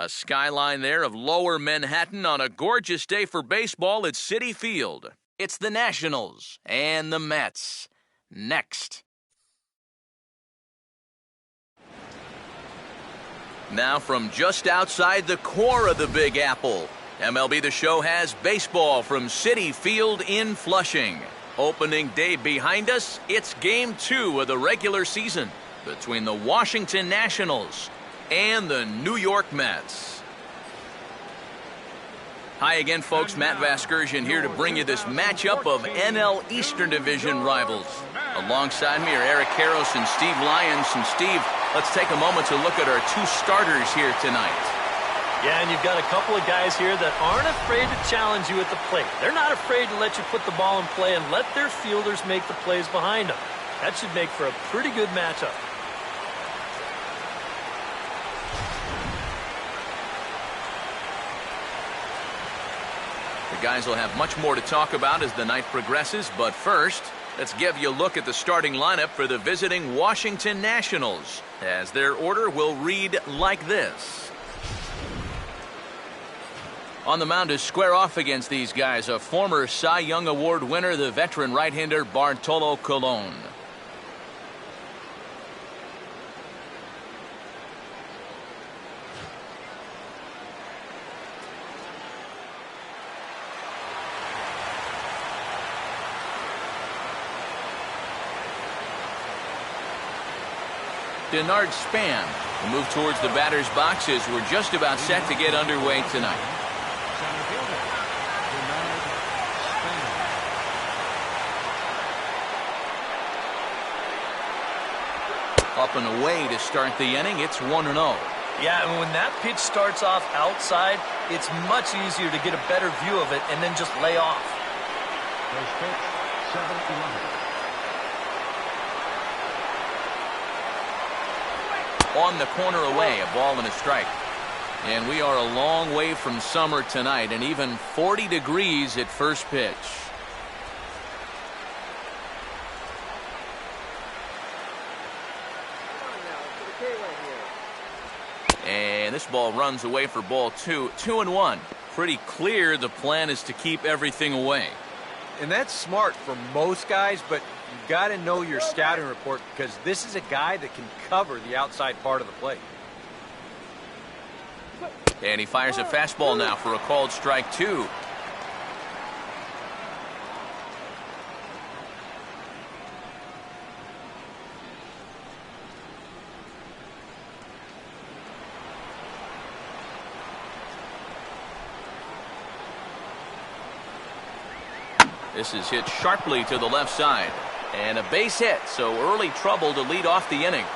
A skyline there of lower Manhattan on a gorgeous day for baseball at Citi Field. It's the Nationals and the Mets. Next. Now from just outside the core of the Big Apple, MLB The Show has baseball from Citi Field in Flushing. Opening day behind us, it's Game 2 of the regular season between the Washington Nationals and the New York Mets. Hi again, folks. Matt Vasgersian here to bring you this matchup of NL Eastern Division rivals. Alongside me are Eric Karros and Steve Lyons. And Steve, let's take a moment to look at our two starters here tonight. Yeah, and you've got a couple of guys here that aren't afraid to challenge you at the plate. They're not afraid to let you put the ball in play and let their fielders make the plays behind them. That should make for a pretty good matchup. The guys will have much more to talk about as the night progresses, but first, let's give you a look at the starting lineup for the visiting Washington Nationals, as their order will read like this. On the mound to square off against these guys, a former Cy Young Award winner, the veteran right-hander Bartolo Colon. Denard Span will move towards the batter's box as we're just about set to get underway tonight. Up and away to start the inning. It's 1-0. Yeah, and when that pitch starts off outside, it's much easier to get a better view of it and then just lay off. First pitch, 7-11. On the corner away, a ball and a strike. And we are a long way from summer tonight, and even 40 degrees at first pitch. And this ball runs away for ball 2. 2-1. Pretty clear the plan is to keep everything away. And that's smart for most guys, but you've got to know your scouting report because this is a guy that can cover the outside part of the plate. And he fires a fastball now for a called strike 2. This is hit sharply to the left side. And a base hit, so early trouble to lead off the inning.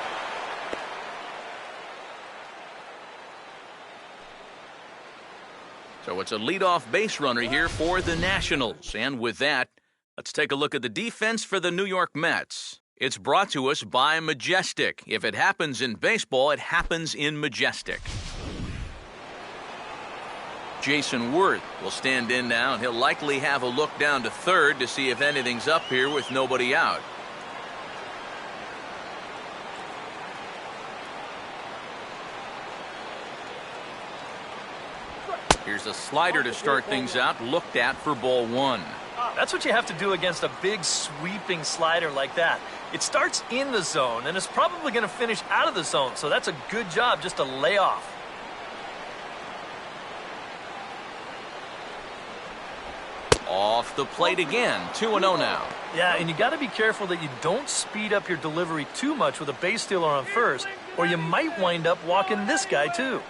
So it's a leadoff base runner here for the Nationals. And with that, let's take a look at the defense for the New York Mets. It's brought to us by Majestic. If it happens in baseball, it happens in Majestic. Jason Worth will stand in now, and he'll likely have a look down to third to see if anything's up here with nobody out. Here's a slider to start things out, looked at for ball 1. That's what you have to do against a big sweeping slider like that. It starts in the zone, and it's probably going to finish out of the zone, so that's a good job just to lay off. Off the plate again, 2-0 now. Yeah, and you got to be careful that you don't speed up your delivery too much with a base stealer on first, or you might wind up walking this guy too.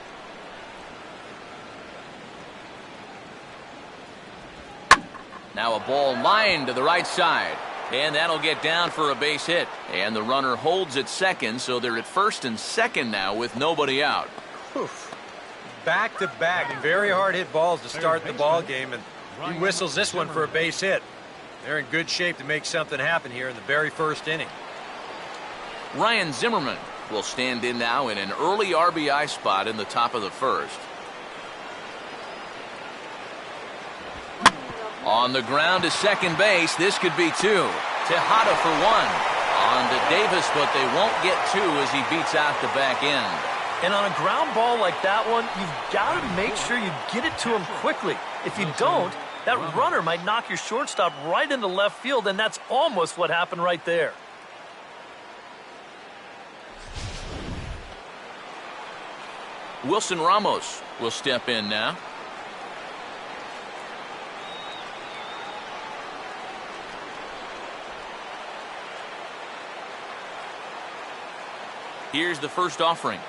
Now a ball lined to the right side, and that'll get down for a base hit. And the runner holds at second, so they're at first and second now with nobody out. Back-to-back, very hard hit balls to start the ball game, and he whistles this one for a base hit. They're in good shape to make something happen here in the very first inning. Ryan Zimmerman will stand in now in an early RBI spot in the top of the first. On the ground to second base, this could be 2. Tejada for 1. On to Davis, but they won't get 2 as he beats out the back end. And on a ground ball like that one, you've got to make sure you get it to him quickly. If you don't, that runner might knock your shortstop right into left field, and that's almost what happened right there. Wilson Ramos will step in now. Here's the first offering.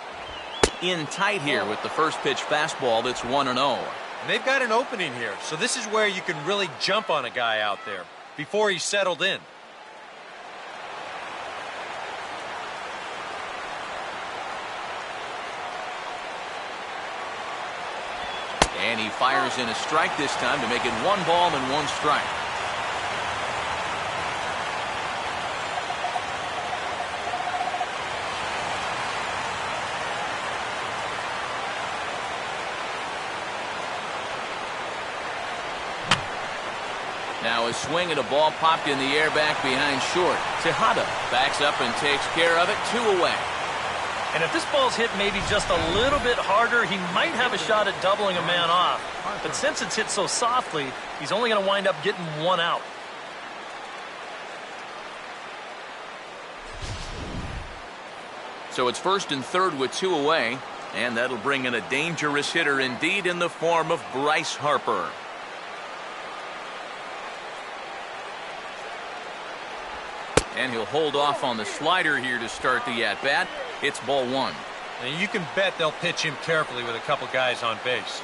In tight here with the first pitch fastball that's 1-0. And they've got an opening here, so this is where you can really jump on a guy out there before he's settled in. And he fires in a strike this time to make it 1 ball and 1 strike. Now a swing and a ball popped in the air back behind short. Tejada backs up and takes care of it. 2 away. And if this ball's hit maybe just a little bit harder, he might have a shot at doubling a man off. But since it's hit so softly, he's only going to wind up getting 1 out. So it's first and third with 2 away. And that'll bring in a dangerous hitter indeed in the form of Bryce Harper. And he'll hold off on the slider here to start the at-bat. It's ball 1. And you can bet they'll pitch him carefully with a couple guys on base.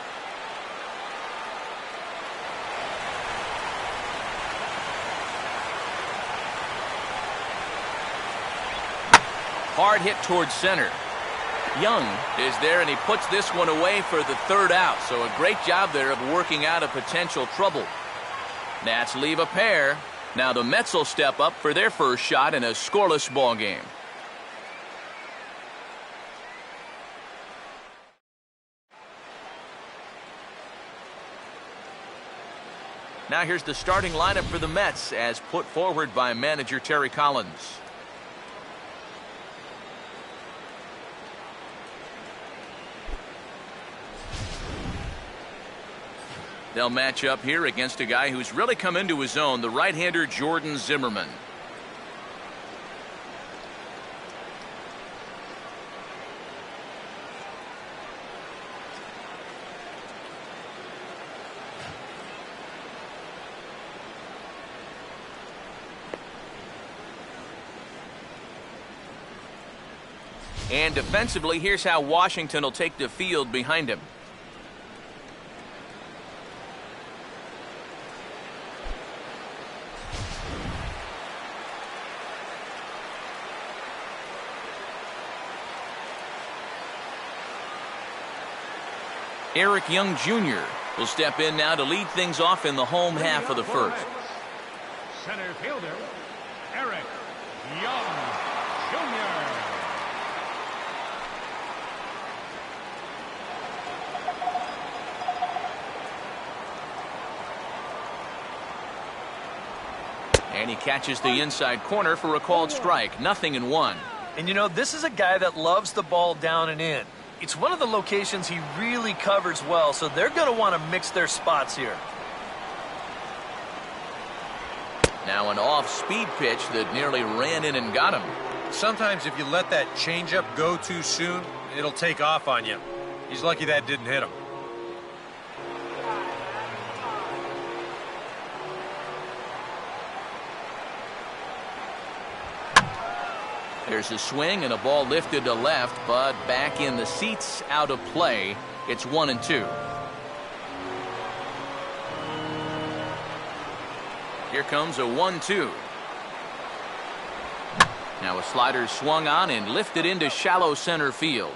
Hard hit towards center. Young is there, and he puts this one away for the 3rd out. So a great job there of working out a potential trouble. Nats leave a pair. Now the Mets will step up for their first shot in a scoreless ball game. Now here's the starting lineup for the Mets as put forward by manager Terry Collins. They'll match up here against a guy who's really come into his own, the right-hander Jordan Zimmerman. And defensively, here's how Washington will take the field behind him. Eric Young Jr. will step in now to lead things off in the home half of the first. Center fielder, Eric Young Jr. And he catches the inside corner for a called strike. 0-1. And you know, this is a guy that loves the ball down and in. It's one of the locations he really covers well, so they're going to want to mix their spots here. Now an off-speed pitch that nearly ran in and got him. Sometimes if you let that changeup go too soon, it'll take off on you. He's lucky that didn't hit him. There's a swing and a ball lifted to left, but back in the seats, out of play. It's 1-2. Here comes a 1-2. Now a slider swung on and lifted into shallow center field.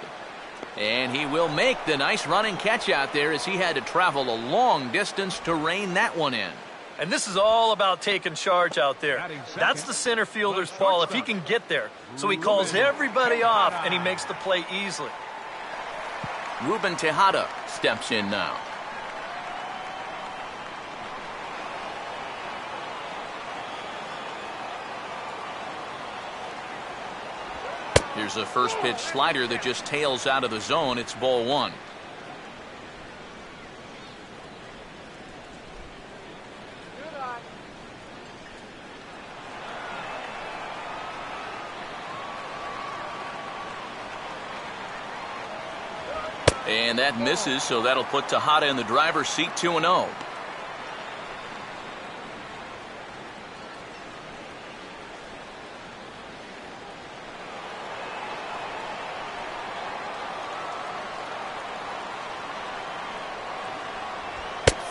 And he will make the nice running catch out there as he had to travel a long distance to rein that one in. And this is all about taking charge out there. That's the center fielder's ball if he can get there. So he calls everybody off and he makes the play easily. Ruben Tejada steps in now. Here's Here's a first pitch slider that just tails out of the zone. It's ball one. And that misses, so that'll put Tejada in the driver's seat, 2-0.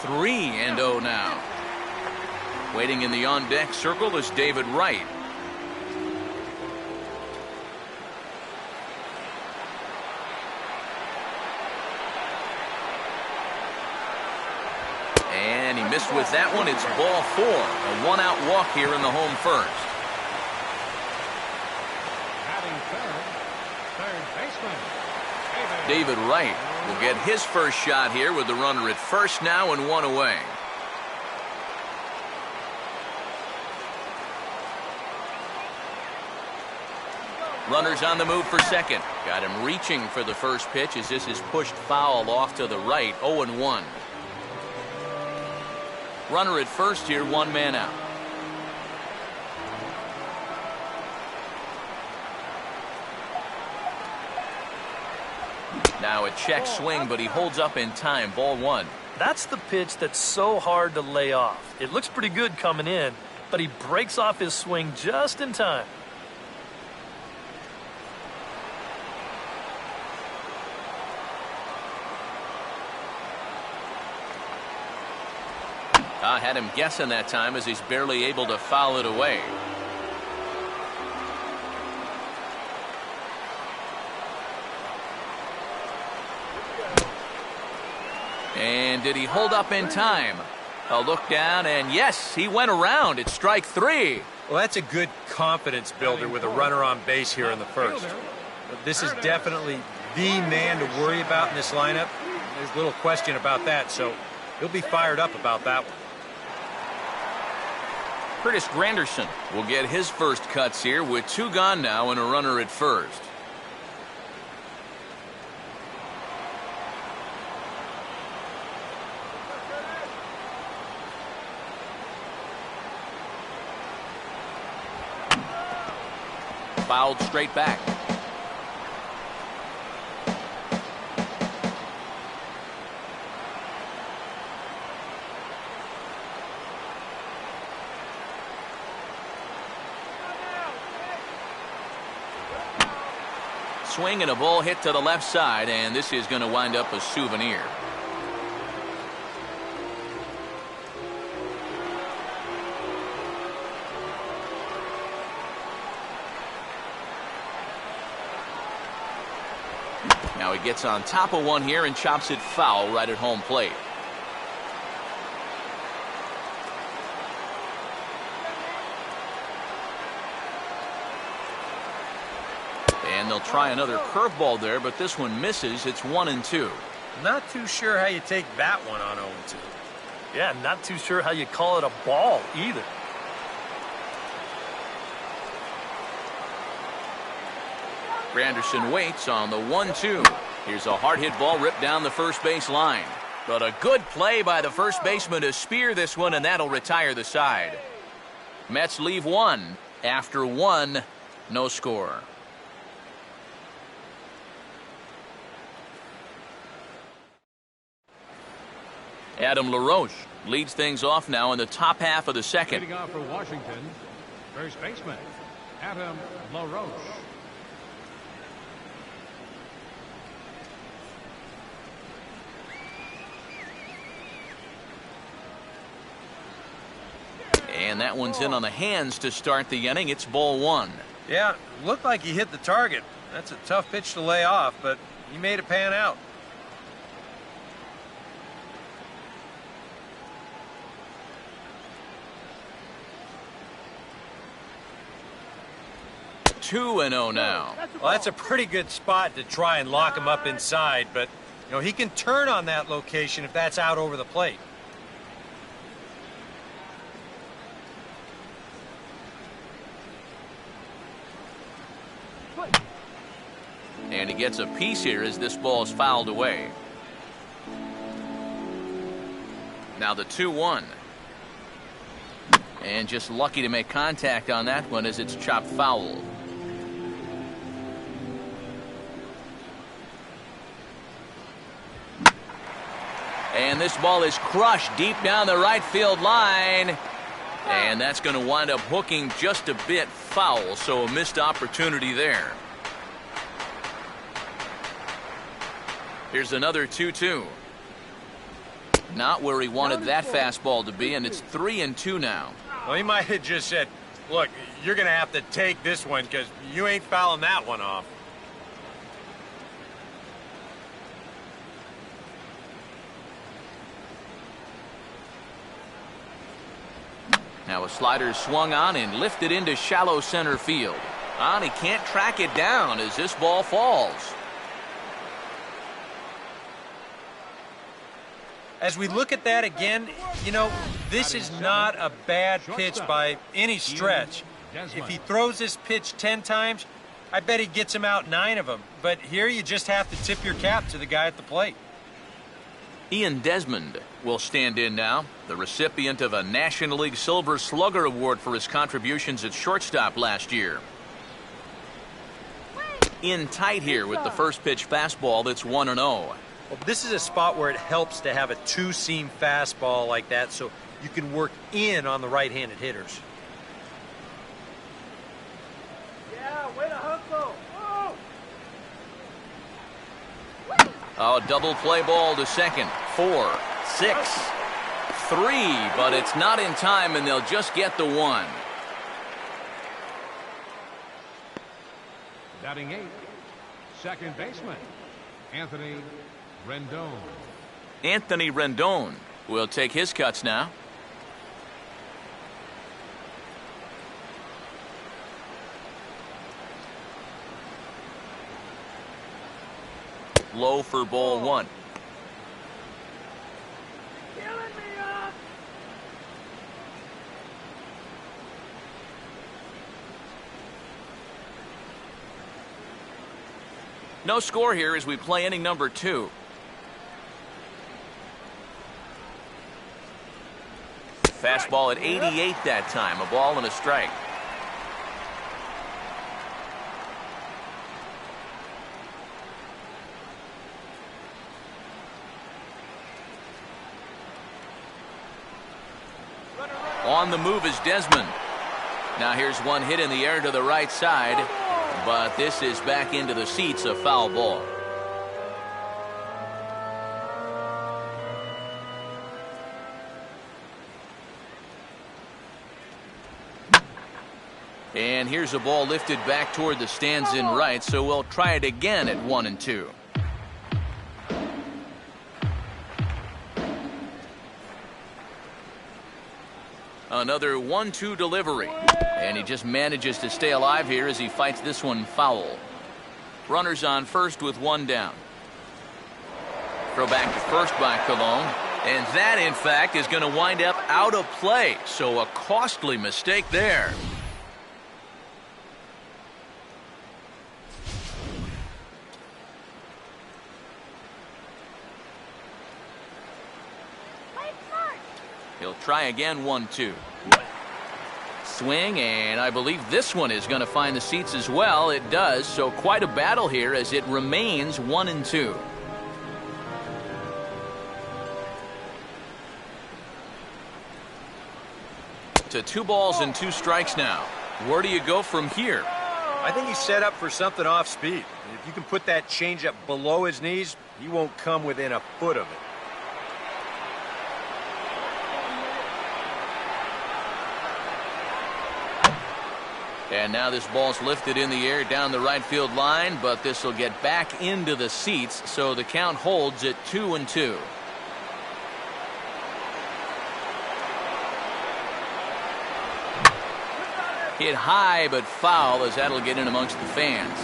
Three and 0 now. Waiting in the on-deck circle is David Wright. And he missed with that one. It's ball four. A one-out walk here in the home first. Batting third baseman, David Wright will get his first shot here with the runner at first now and one away. Runners on the move for second. Got him reaching for the first pitch as this is pushed foul off to the right. 0-1. Runner at first here, one man out. Now a check swing, but he holds up in time. Ball one. That's the pitch that's so hard to lay off. It looks pretty good coming in, but he breaks off his swing just in time. I had him guessing that time as he's barely able to foul it away. And did he hold up in time? A look down, and yes, he went around. It's strike three. Well, that's a good confidence builder with a runner on base here in the first. But this is definitely the man to worry about in this lineup. There's little question about that, so he'll be fired up about that one. Curtis Granderson will get his first cuts here with two gone now and a runner at first. Fouled straight back. Swing and a ball hit to the left side, and this is going to wind up a souvenir. Now he gets on top of one here and chops it foul right at home plate. And they'll try another curveball there, but this one misses. It's 1-2. Not too sure how you take that one on 0-2. Yeah, not too sure how you call it a ball either. Granderson waits on the 1-2. Here's a hard hit ball ripped down the first base line. But a good play by the first baseman to spear this one, and that'll retire the side. Mets leave one. After one, no score. Adam LaRoche leads things off now in the top half of the second. leading off for Washington, first baseman, Adam LaRoche. And that one's in on the hands to start the inning. It's ball one. Yeah, looked like he hit the target. That's a tough pitch to lay off, but he made it pan out. Two and 0 now. Well, that's a pretty good spot to try and lock him up inside, but he can turn on that location if that's out over the plate. gets a piece here as this ball is fouled away. Now the 2-1. And just lucky to make contact on that one as it's chopped foul. And this ball is crushed deep down the right field line. And that's going to wind up hooking just a bit foul, so a missed opportunity there. Here's another 2-2. Not where he wanted that fastball to be, and it's 3-2 now. Well, he might have just said, look, you're going to have to take this one because you ain't fouling that one off. Now a slider swung on and lifted into shallow center field. And he can't track it down as this ball falls. As we look at that again, you know, this is not a bad pitch by any stretch. If he throws this pitch 10 times, I bet he gets him out 9 of them. But here you just have to tip your cap to the guy at the plate. Ian Desmond will stand in now, the recipient of a National League Silver Slugger Award for his contributions at shortstop last year. In tight here with the first pitch fastball that's 1-0. Well, this is a spot where it helps to have a two-seam fastball like that so you can work in on the right-handed hitters. Yeah, way to hustle. Oh, double play ball to second. 4, 6, 3, but it's not in time, and they'll just get the 1. Batting 8, second baseman, Anthony Rendon. Anthony Rendon will take his cuts now. Low for ball 1. No score here as we play inning number 2. Fastball at 88 that time, a ball and a strike. On the move is Desmond. Now here's one hit in the air to the right side, but this is back into the seats, a foul ball. And here's a ball lifted back toward the stands in right, so we'll try it again at 1-2. Another 1-2 delivery, and he just manages to stay alive here as he fights this one foul. Runners on first with 1 down. Throw back to first by Colon, and that in fact is going to wind up out of play, so a costly mistake there. He'll try again, 1-2. Swing, and I believe this one is going to find the seats as well. It does, so quite a battle here as it remains 1-2. To 2 balls and 2 strikes now. Where do you go from here? I think he's set up for something off speed. If you can put that changeup below his knees, he won't come within a foot of it. And now this ball's lifted in the air down the right field line, but this will get back into the seats, so the count holds at 2-2. Hit high but foul as that'll get in amongst the fans.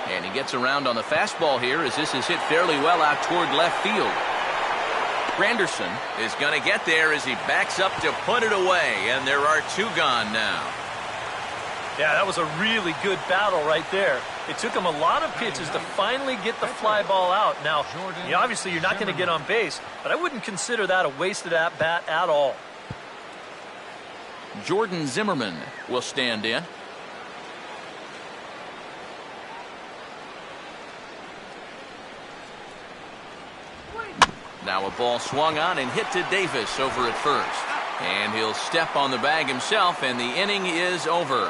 And he gets around on the fastball here as this is hit fairly well out toward left field. Granderson is going to get there as he backs up to put it away, and there are 2 gone now. Yeah, that was a really good battle right there. It took him a lot of pitches to finally get the fly ball out. Now, obviously you're not going to get on base, but I wouldn't consider that a wasted at-bat at all. Jordan Zimmerman will stand in. Now a ball swung on and hit to Davis over at first. And he'll step on the bag himself, and the inning is over.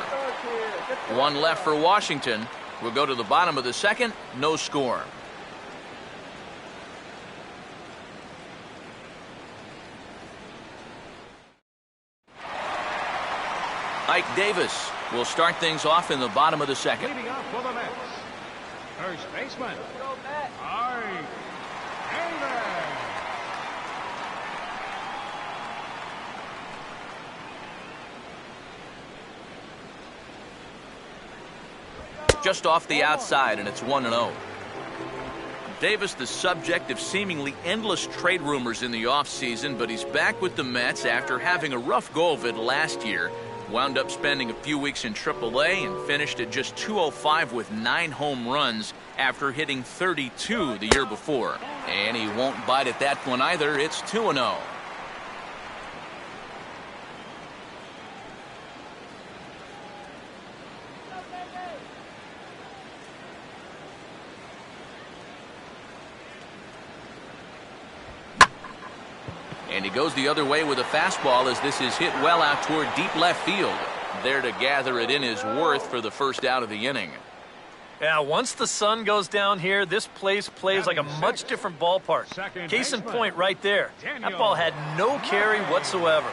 1 left for Washington. We'll go to the bottom of the second. No score. Ike Davis will start things off in the bottom of the second. Leading off for the Mets, first baseman, Ike Davis. Just off the outside, and it's 1-0. Davis, the subject of seemingly endless trade rumors in the offseason, but he's back with the Mets after having a rough go of it last year. Wound up spending a few weeks in AAA and finished at just .205 with 9 home runs after hitting 32 the year before. And he won't bite at that one either. It's 2-0. And he goes the other way with a fastball as this is hit well out toward deep left field. There to gather it in is Worth for the first out of the inning. Yeah, once the sun goes down here, this place plays like a much different ballpark. Case in point right there. That ball had no carry whatsoever.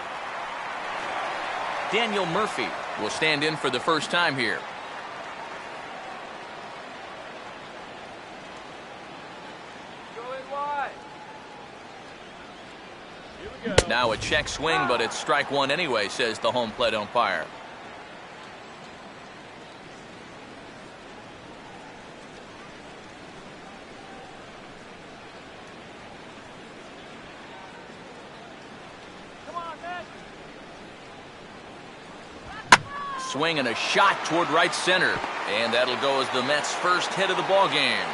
Daniel Murphy will stand in for the first time here. Now a check swing, but it's strike 1 anyway, says the home plate umpire. Swing and a shot toward right center, and that'll go as the Mets' first hit of the ball game.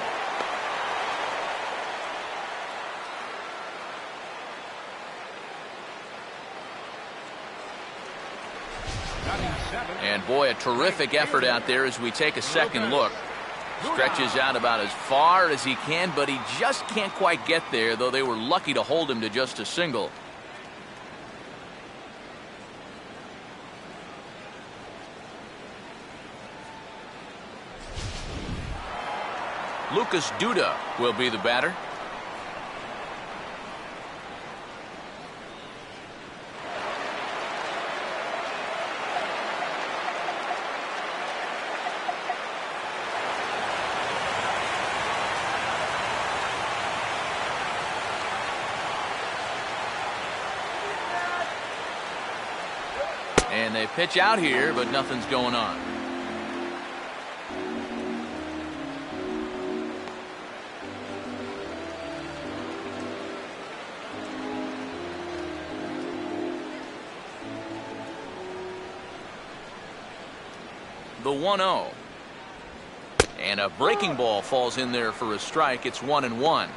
And boy, a terrific effort out there as we take a second look. Stretches out about as far as he can, but he just can't quite get there, though they were lucky to hold him to just a single. Lucas Duda will be the batter. And they pitch out here, but nothing's going on. The 1-0. And a breaking ball falls in there for a strike. It's 1-1.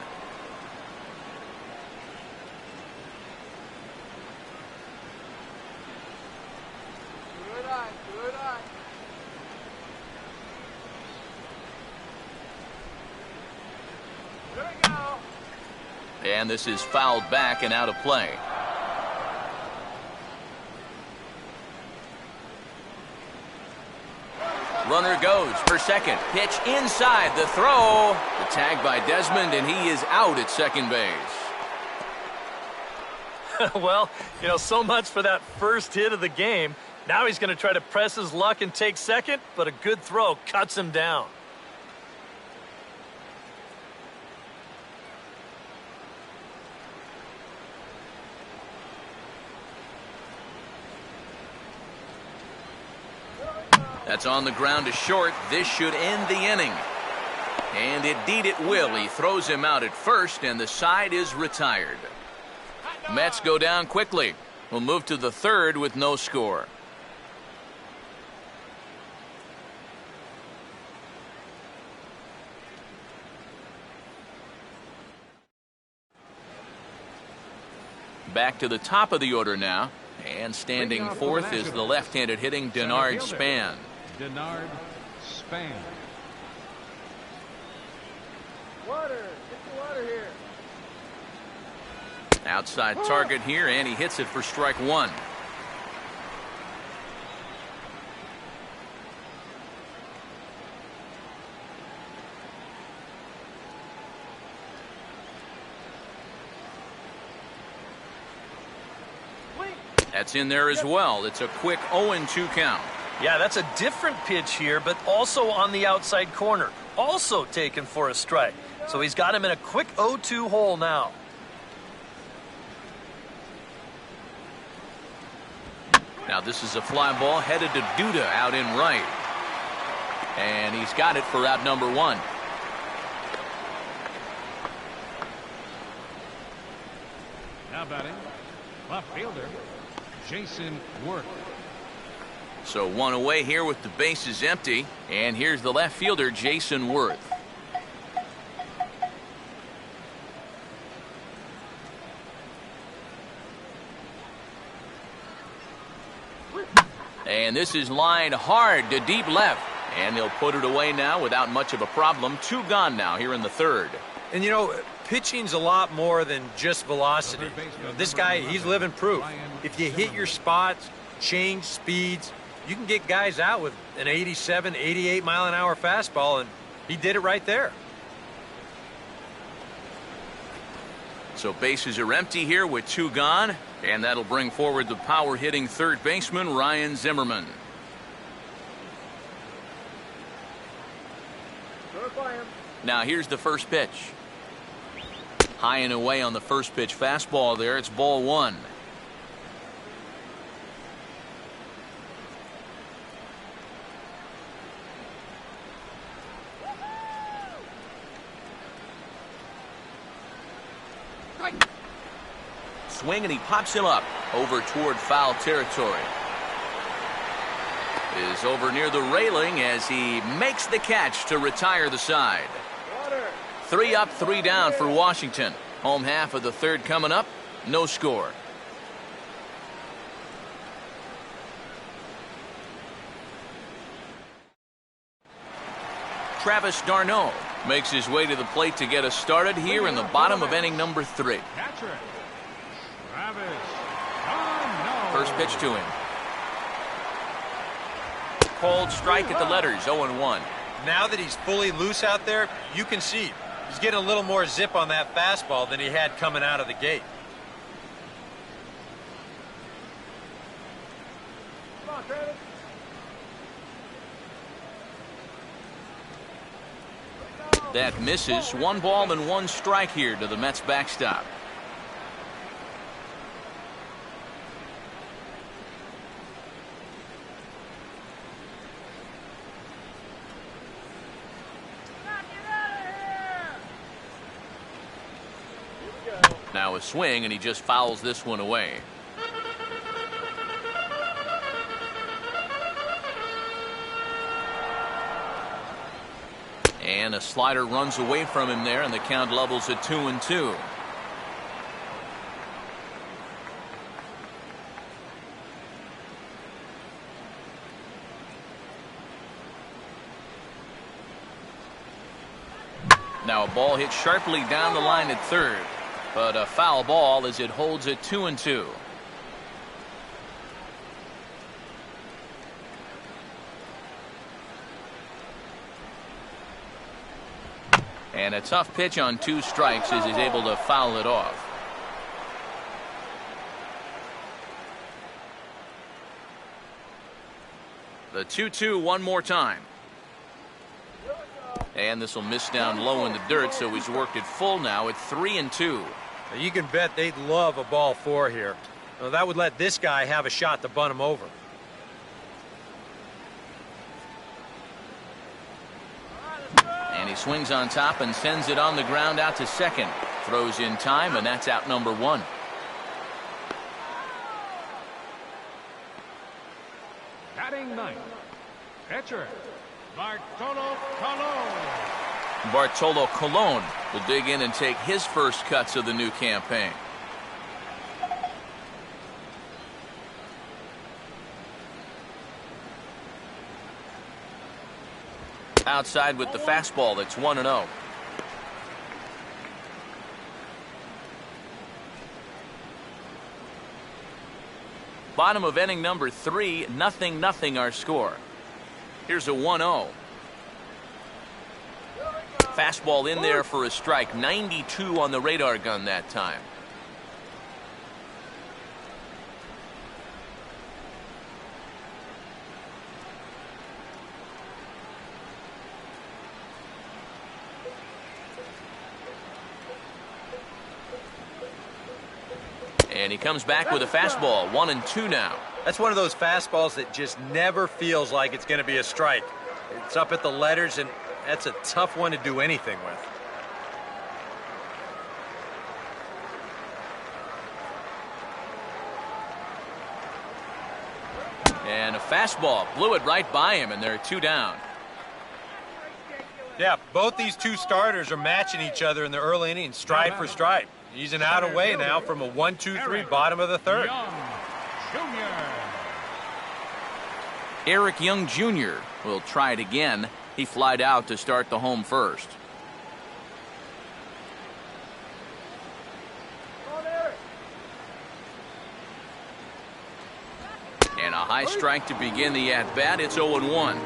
And this is fouled back and out of play. Runner goes for second. Pitch inside. The throw. The tag by Desmond, and he is out at second base. Well, so much for that first hit of the game. Now he's going to try to press his luck and take second, but a good throw cuts him down. That's on the ground to short. This should end the inning. And indeed it will. He throws him out at first, and the side is retired. Mets go down quickly. We'll move to the third with no score. Back to the top of the order now. And standing fourth is the left-handed hitting Denard Span. Denard Span. Water. Get the water here. Outside target here, and he hits it for strike one. That's in there as well. It's a quick 0-2 count. Yeah, that's a different pitch here, but also on the outside corner. Also taken for a strike. So he's got him in a quick 0-2 hole now. Now this is a fly ball headed to Duda out in right. And he's got it for out number one. Now batting, left fielder, Jason Worth. So one away here with the bases empty. And here's the left fielder, Jason Worth. And this is lined hard to deep left. And they'll put it away now without much of a problem. Two gone now here in the third. And you know, pitching's a lot more than just velocity. You know, this guy, he's living proof. If you hit your spots, change speeds, you can get guys out with an 87, 88 mile an hour fastball, and he did it right there. So bases are empty here with two gone, and that'll bring forward the power hitting third baseman Ryan Zimmerman. Now here's the first pitch. High and away on the first pitch fastball there. It's ball one. Swing, and he pops him up over toward foul territory. Is over near the railing as he makes the catch to retire the side. 3 up, 3 down for Washington. Home half of the third coming up. No score. Travis d'Arnaud makes his way to the plate to get us started here in the bottom of inning number 3. Catcher, Travis d'Arnaud. First pitch to him. Cold strike at the letters, 0-1. Now that he's fully loose out there, you can see he's getting a little more zip on that fastball than he had coming out of the gate. Come on, Travis. That misses. 1 ball and 1 strike here to the Mets backstop. Now a swing, and he just fouls this one away. And a slider runs away from him there, and the count levels at 2-2. Now a ball hit sharply down the line at third, but a foul ball as it holds at 2-2. And a tough pitch on 2 strikes as he's able to foul it off. The 2-2 one more time. And this will miss down low in the dirt, so he's worked it full now at 3-2. You can bet they'd love a ball 4 here. Now, that would let this guy have a shot to bunt him over. And he swings on top and sends it on the ground out to second. Throws in time, and that's out number 1. Batting ninth, pitcher, Bartolo Colon. Bartolo Colon will dig in and take his first cuts of the new campaign. Outside with the fastball, that's 1-0. Bottom of inning number 3, 0-0 our score. Here's a 1-0. Fastball in there for a strike. 92 on the radar gun that time. And he comes back with a fastball. 1-2 now. That's one of those fastballs that just never feels like it's going to be a strike. It's up at the letters, and that's a tough one to do anything with. And a fastball blew it right by him, and they're 2 down. Yeah, both these two starters are matching each other in the early innings, stride for stride. He's an out away now from a 1-2-3 bottom of the third. Eric Young Jr. will try it again. He flied out to start the home first. And a high strike to begin the at-bat. It's 0-1.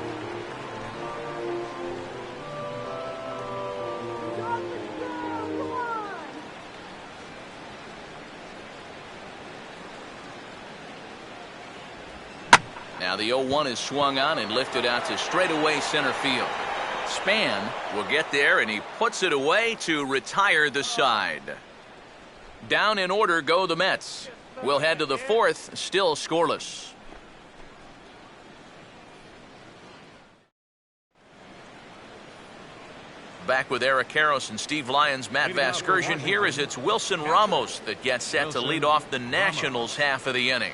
Now the 0-1 is swung on and lifted out to straightaway center field. Span will get there, and he puts it away to retire the side. Down in order go the Mets. We'll head to the fourth, still scoreless. Back with Eric Karros and Steve Lyons, Matt Vasgersian here as it's Wilson Ramos that gets set to lead off the Nationals half of the inning.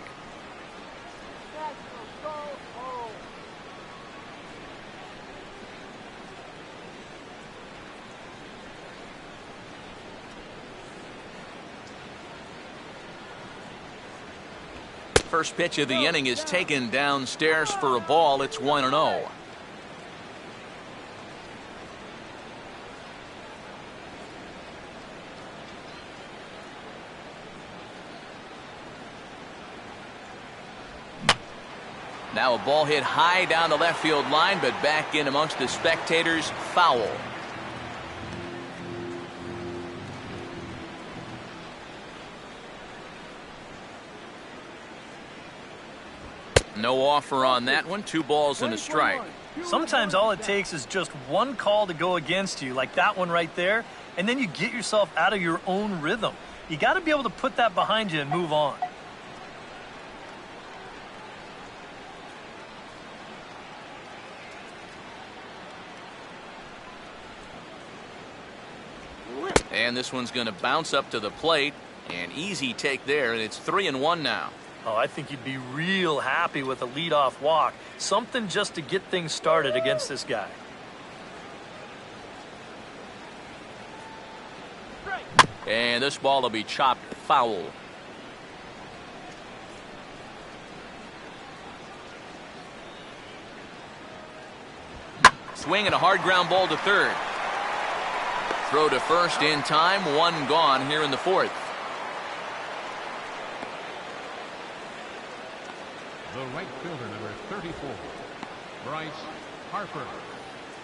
First pitch of the inning is taken downstairs for a ball. It's 1-0. Now a ball hit high down the left field line, but back in amongst the spectators. Foul. No offer on that one. 2 balls and a strike. Sometimes all it takes is just one call to go against you, like that one right there, and then you get yourself out of your own rhythm. You got to be able to put that behind you and move on. And this one's going to bounce up to the plate. An easy take there, and it's 3-1 now. Oh, I think you'd be real happy with a leadoff walk. Something just to get things started against this guy. And this ball will be chopped foul. Swing and a hard ground ball to third. Throw to first in time. 1 gone here in the fourth. The right fielder, number 34, Bryce Harper.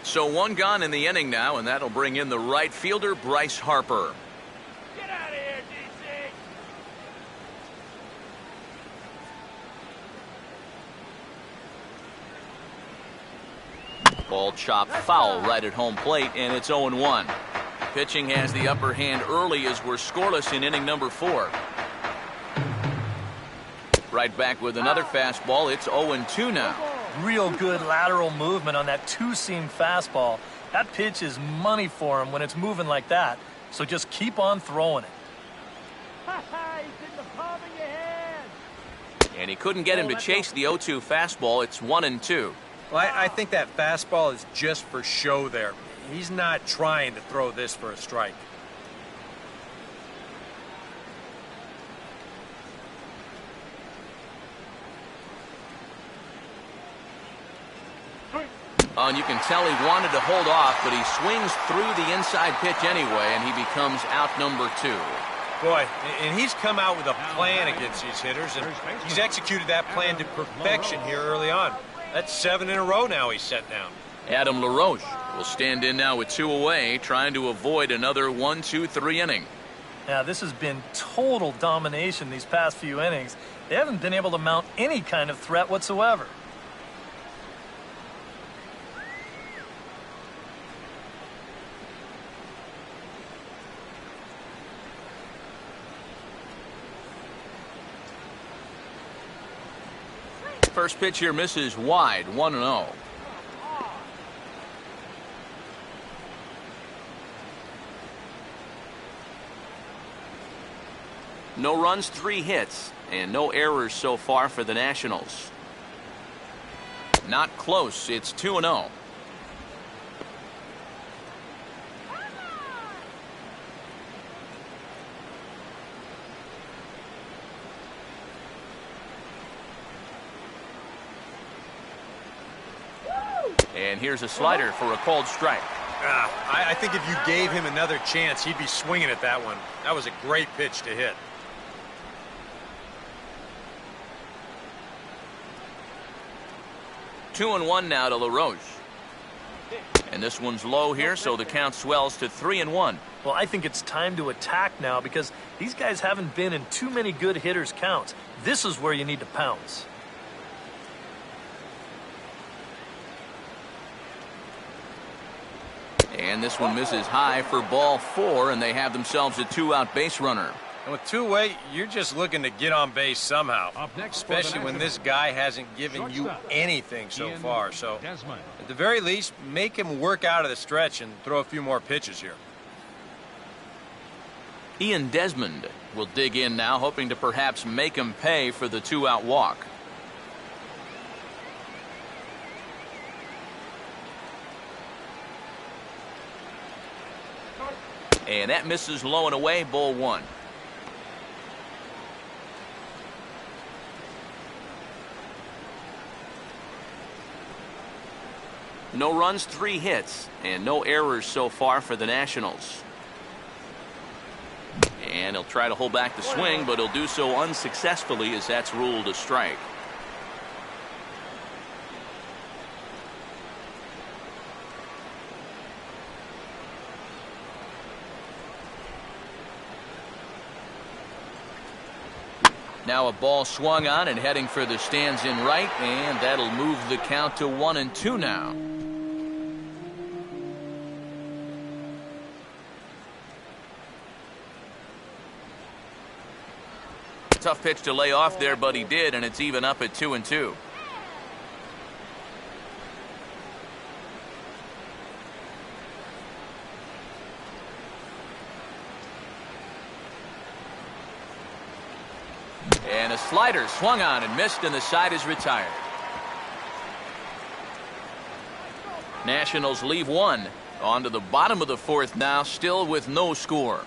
So 1 gone in the inning now, and that'll bring in the right fielder, Bryce Harper. Get out of here, DC! Ball chopped foul right at home plate, and it's 0-1. Pitching has the upper hand early as we're scoreless in inning number 4. Right back with another fastball. It's 0-2 now. Real good lateral movement on that 2-seam fastball. That pitch is money for him when it's moving like that. So just keep on throwing it. He's in the palm of your hand. And he couldn't get him to chase the 0-2 fastball. It's 1-2. Well, I think that fastball is just for show there. He's not trying to throw this for a strike. Oh, and you can tell he wanted to hold off, but he swings through the inside pitch anyway, and he becomes out number 2. Boy, and he's come out with a plan against these hitters, and he's executed that plan to perfection here early on. That's 7 in a row now he's set down. Adam LaRoche will stand in now with 2 away, trying to avoid another 1-2-3 inning. Yeah, this has been total domination these past few innings. They haven't been able to mount any kind of threat whatsoever. First pitch here misses wide, 1-0. No runs, 3 hits, and no errors so far for the Nationals. Not close, it's 2-0. And here's a slider for a called strike. I think if you gave him another chance, he'd be swinging at that one. That was a great pitch to hit. Two and one now to LaRoche. And this one's low here, so the count swells to 3-1. Well, I think it's time to attack now because these guys haven't been in too many good hitters' counts. This is where you need to pounce. And this one misses high for ball 4, and they have themselves a 2-out base runner. And with 2 away, you're just looking to get on base somehow, especially when this guy hasn't given you anything so far. So, at the very least, make him work out of the stretch and throw a few more pitches here. Ian Desmond will dig in now, hoping to perhaps make him pay for the 2-out walk. And that misses low and away, ball 1. No runs, 3 hits, and no errors so far for the Nationals. And he'll try to hold back the swing, but he'll do so unsuccessfully as that's ruled a strike. Now a ball swung on and heading for the stands in right, and that'll move the count to 1-2 now. Tough pitch to lay off there, but he did, and it's even up at 2-2. And a slider swung on and missed, and the side is retired. Nationals leave 1. On to the bottom of the 4th now, still with no score.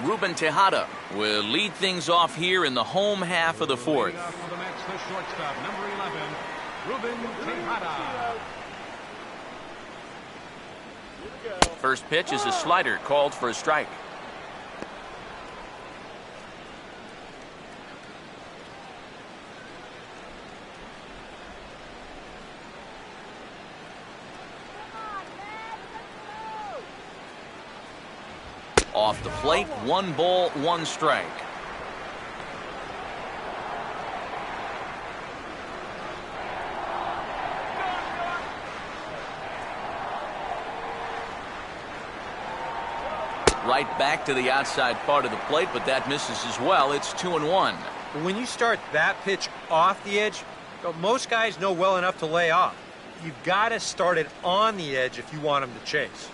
Ruben Tejada will lead things off here in the home half of the 4th. For the Mets, the shortstop, number 11, Ruben Tejada. First pitch is a slider called for a strike. Off the plate, 1 ball, 1 strike. Right back to the outside part of the plate, but that misses as well. It's 2-1. But when you start that pitch off the edge, most guys know well enough to lay off. You've got to start it on the edge if you want him to chase.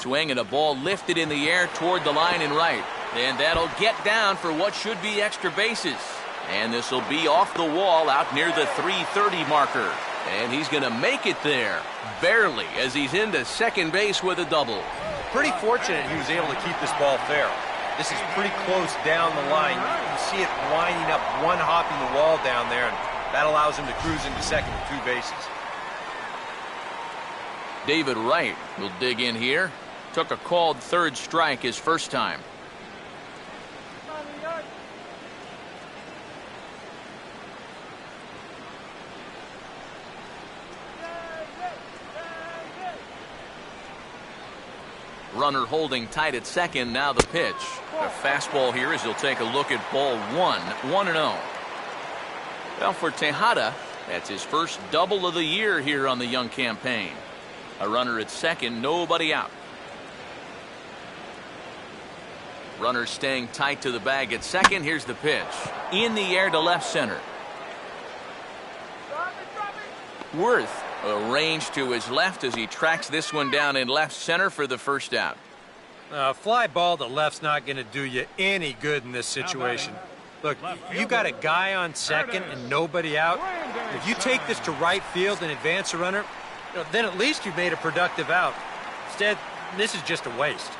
swing and a ball lifted in the air toward the line and right. And that'll get down for what should be extra bases. And this will be off the wall out near the 330 marker. And he's going to make it there, barely, as he's into second base with a double. Pretty fortunate he was able to keep this ball fair. This is pretty close down the line. You can see it winding up, one hopping the wall down there, and that allows him to cruise into second with 2 bases. David Wright will dig in here. Took a called third strike his first time. Runner holding tight at second. Now the pitch. A fastball here as he'll take a look at ball 1-0. Well, for Tejada, that's his first double of the year here on the young campaign. A runner at second, nobody out. Runner staying tight to the bag at second. Here's the pitch. In the air to left center. Worth a range to his left as he tracks this one down in left center for the first out. Fly ball to left's not going to do you any good in this situation. Look, you got a guy on second and nobody out. If you take this to right field and advance a runner, then at least you've made a productive out. Instead, this is just a waste.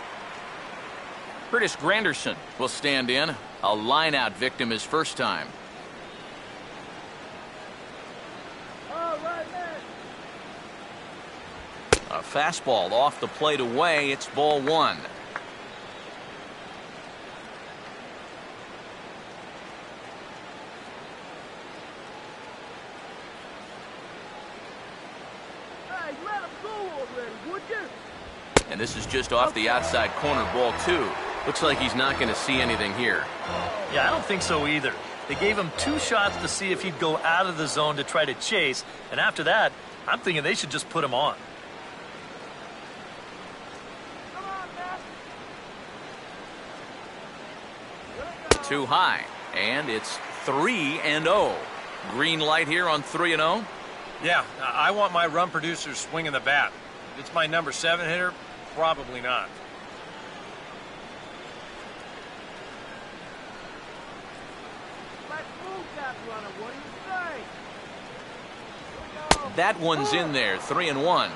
Curtis Granderson will stand in. A line-out victim his first time. A fastball off the plate away. It's ball 1. Hey, let him go already, would you? And this is just off the outside corner, ball 2. Looks like he's not going to see anything here. Yeah, I don't think so either. They gave him 2 shots to see if he'd go out of the zone to try to chase, and after that, I'm thinking they should just put him on. Too high, and it's 3-0. Green light here on 3-0. Yeah, I want my run producers swinging the bat. If it's my number 7 hitter, probably not. Let's move that runner. What do you say? That one's in there, 3-1.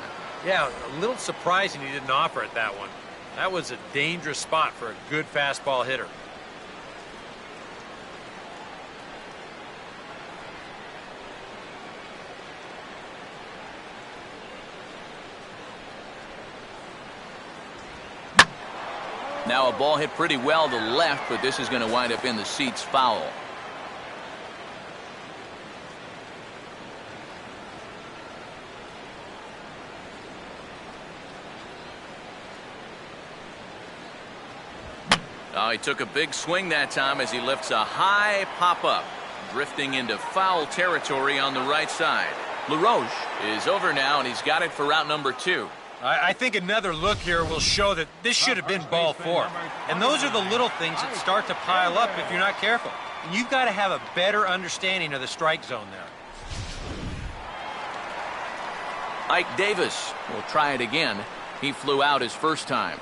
Yeah, a little surprising he didn't offer it that one. That was a dangerous spot for a good fastball hitter. Now a ball hit pretty well to left, but this is going to wind up in the seats foul. Oh, he took a big swing that time as he lifts a high pop-up, drifting into foul territory on the right side. LaRoche is over now, and he's got it for out number 2. I think another look here will show that this should have been ball 4. And those are the little things that start to pile up if you're not careful. And you've got to have a better understanding of the strike zone there. Ike Davis will try it again. He flew out his first time.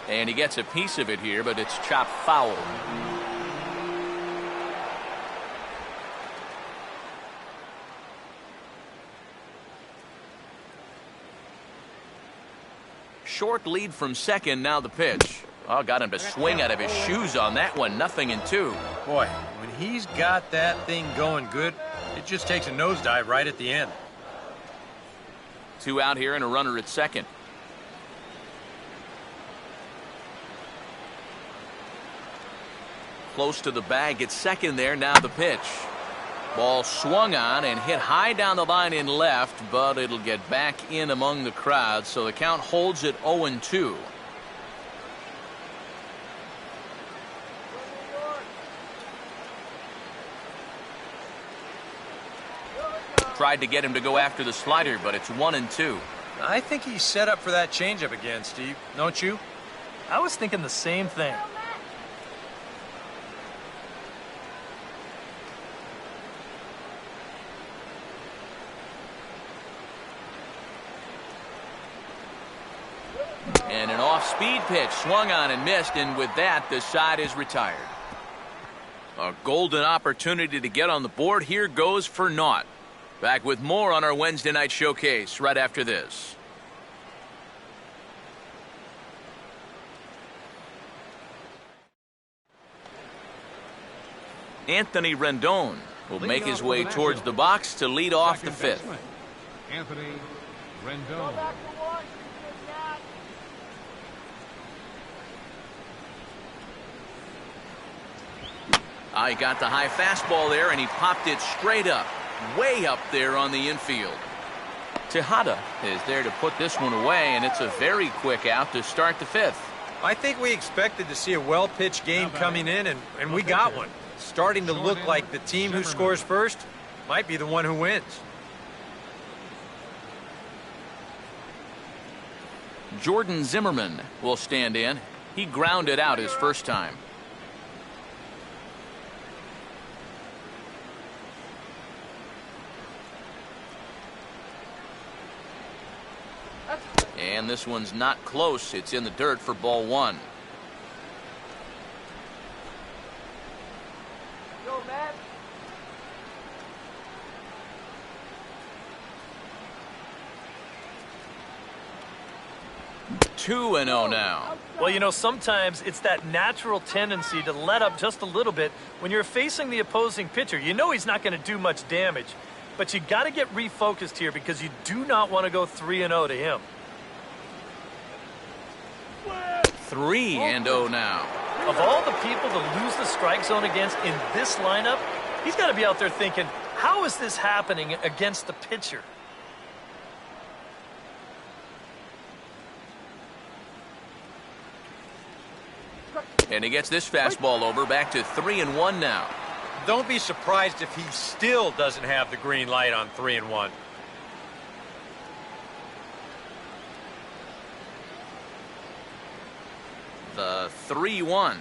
And he gets a piece of it here, but it's chopped foul. Short lead from second, now the pitch. Oh, got him to swing out of his shoes on that one. 0-2. Boy, when he's got that thing going good, it just takes a nosedive right at the end. 2 out here and a runner at second. Close to the bag at second there. Now the pitch. Ball swung on and hit high down the line in left, but it'll get back in among the crowd, so the count holds at 0-2. Tried to get him to go after the slider, but it's 1-2. I think he's set up for that changeup again, Steve. Don't you? I was thinking the same thing. And an off-speed pitch swung on and missed, and with that, the side is retired. A golden opportunity to get on the board here goes for naught. Back with more on our Wednesday night showcase right after this. Anthony Rendon will make his way towards the box to lead off the fifth. Anthony Rendon. He got the high fastball there, and he popped it straight up, way up there on the infield. Tejada is there to put this one away, and it's a very quick out to start the fifth. I think we expected to see a well-pitched game coming in, and we got one. Starting to look like the team who scores first might be the one who wins. Jordan Zimmerman will stand in. He grounded out his first time. And this one's not close. It's in the dirt for ball one. Go, Matt. 2-0 now. Well, you know, sometimes it's that natural tendency to let up just a little bit when you're facing the opposing pitcher. You know he's not going to do much damage, but you got to get refocused here because you do not want to go 3-0 to him. 3-0 now. Of all the people to lose the strike zone against in this lineup, he's got to be out there thinking, how is this happening against the pitcher? And he gets this fastball over, back to 3-1 now. Don't be surprised if he still doesn't have the green light on 3-1. The 3-1.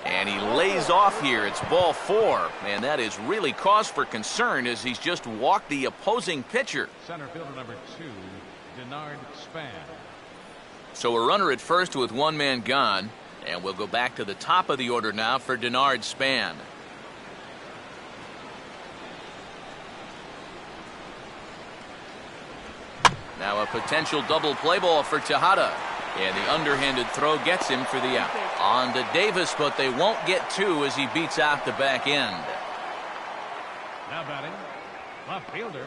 And he lays off here. It's ball four. And that is really cause for concern as he's just walked the opposing pitcher. Center fielder number 2, Denard Span. So a runner at first with one man gone. And we'll go back to the top of the order now for Denard Span. Now a potential double play ball for Tejada. And the underhanded throw gets him for the out. On to Davis, but they won't get two as he beats out the back end. Now batting, left fielder,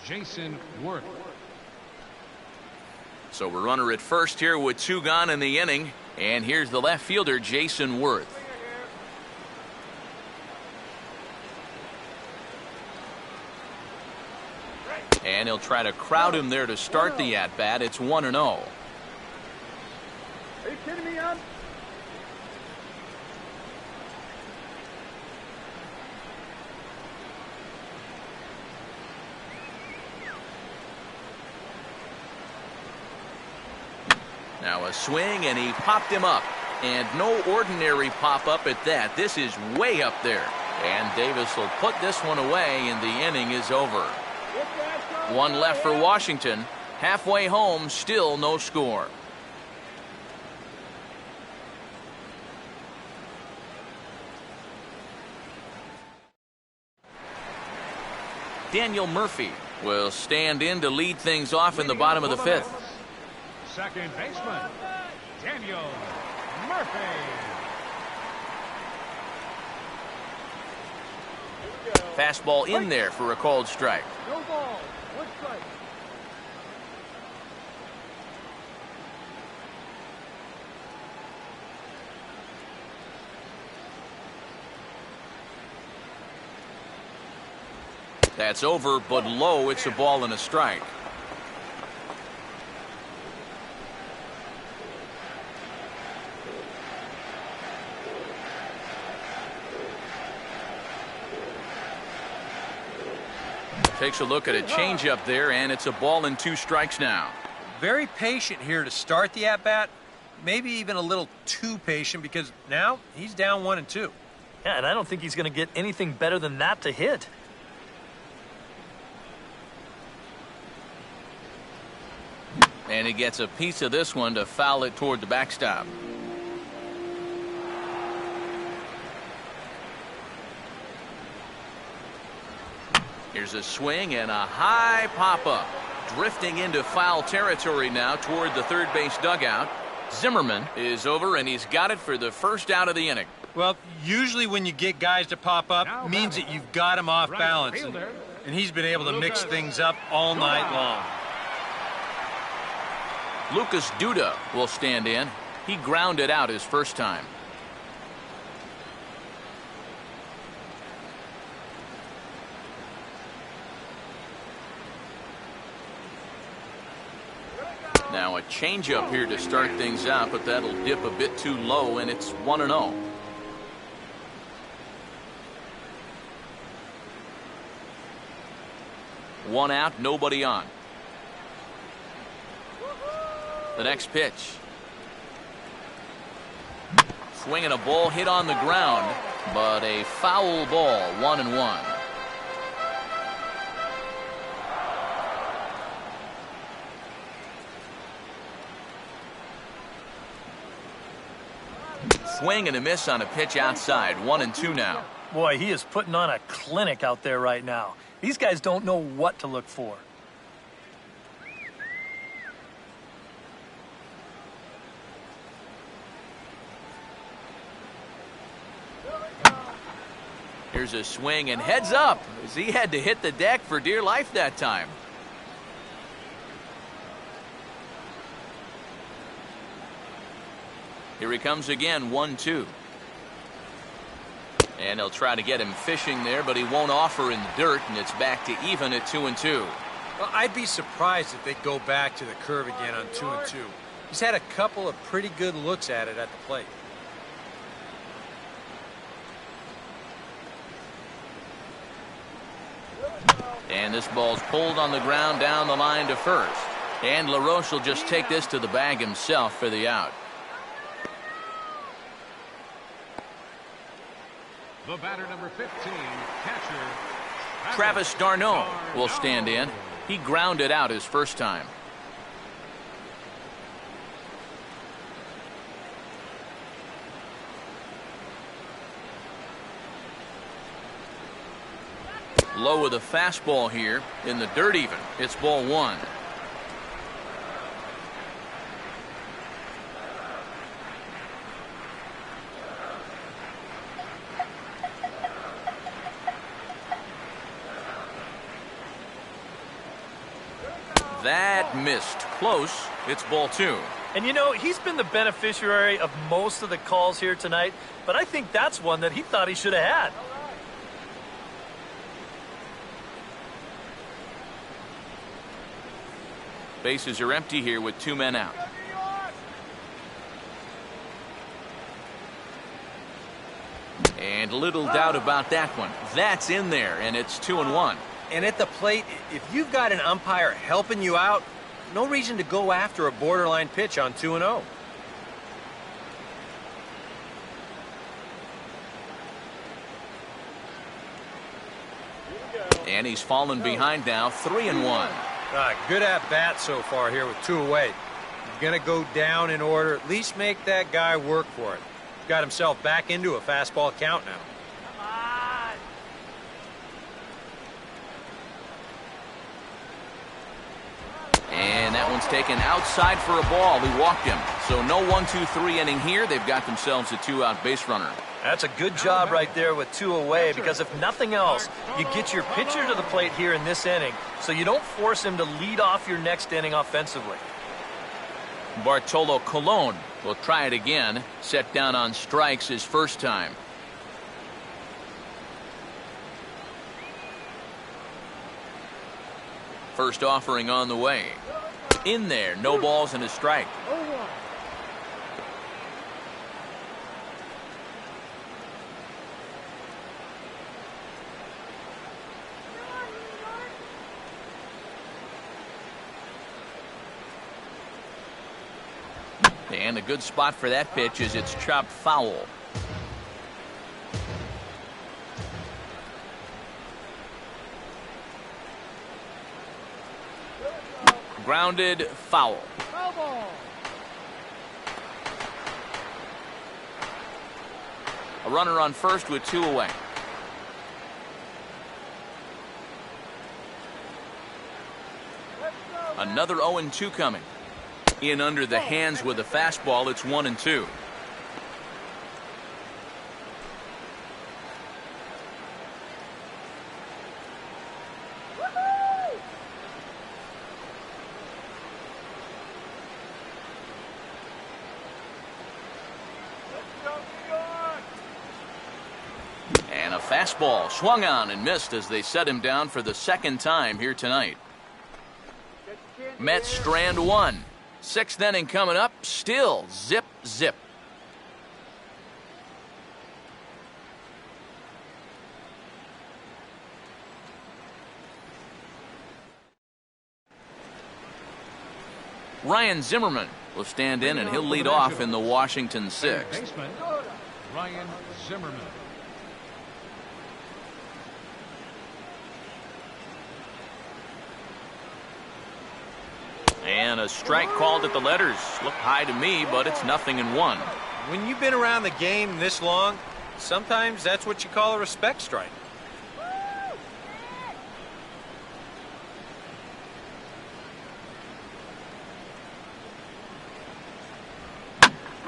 Jason Worth. So we're runner at first here with two gone in the inning. And here's the left fielder, Jason Worth. And he'll try to crowd him there to start the at-bat. It's 1-0. Are you kidding me, on? Now a swing, and he popped him up. And no ordinary pop-up at that. This is way up there. And Davis will put this one away, and the inning is over. One left for Washington. Halfway home, still no score. Daniel Murphy will stand in to lead things off in the bottom of the fifth. Second baseman, Daniel Murphy. Fastball in there for a called strike. No ball. One strike. That's over, but low. It's a ball and a strike. Takes a look at a changeup there, and it's a ball and two strikes now. Very patient here to start the at-bat. Maybe even a little too patient because now he's down 1-2. Yeah, and I don't think he's going to get anything better than that to hit. And he gets a piece of this one to foul it toward the backstop. Here's a swing and a high pop-up. Drifting into foul territory now toward the third base dugout. Zimmerman is over, and he's got it for the first out of the inning. Well, usually when you get guys to pop up, means that you've got him off balance. And he's been able to mix things up all night long. Lucas Duda will stand in. He grounded out his first time. Now a changeup here to start things out, but that'll dip a bit too low, and it's 1-0. One out, nobody on. The next pitch. Swinging a ball hit on the ground, but a foul ball, 1-1. Swing and a miss on a pitch outside. 1-2 now. Boy, he is putting on a clinic out there right now. These guys don't know what to look for. Here's a swing and heads up as he had to hit the deck for dear life that time. Here he comes again, 1-2. And he'll try to get him fishing there, but he won't offer in the dirt, and it's back to even at 2-2. Well, I'd be surprised if they go back to the curve again on 2-2. He's had a couple of pretty good looks at it at the plate. And this ball's pulled on the ground down the line to first. And LaRoche will just take this to the bag himself for the out. The batter, number 15, catcher Travis d'Arnaud will stand in. He grounded out his first time. Low with a fastball here in the dirt even. It's ball one. That missed. Close. It's ball two. And you know, he's been the beneficiary of most of the calls here tonight, but I think that's one that he thought he should have had. Bases are empty here with two men out. And little doubt about that one. That's in there, and it's 2-1. And at the plate, if you've got an umpire helping you out, no reason to go after a borderline pitch on 2-0. And he's fallen behind now, 3-1. Good at bat so far here with two away. He's going to go down in order. At least make that guy work for it. He's got himself back into a fastball count now. And that one's taken outside for a ball. He walked him. So no 1-2-3 inning here. They've got themselves a two-out base runner. That's a good job right there with two away, because if nothing else, you get your pitcher to the plate here in this inning, so you don't force him to lead off your next inning offensively. Bartolo Colon will try it again. Set down on strikes his first time. First offering on the way. In there, no balls and a strike. And a good spot for that pitch is it's chopped foul. Grounded foul. Foul ball. A runner on first with 2 away. Another 0-2 coming. In under the hands with a fastball. It's 1-2. And a fastball swung on and missed as they set him down for the second time here tonight. Mets strand 1. 6th inning coming up. Still zip, zip. Ryan Zimmerman will stand in, and he'll lead off in the Washington 6th. Baseman, Ryan Zimmerman. And a strike called at the letters. Looked high to me, but it's 0-1. When you've been around the game this long, sometimes that's what you call a respect strike.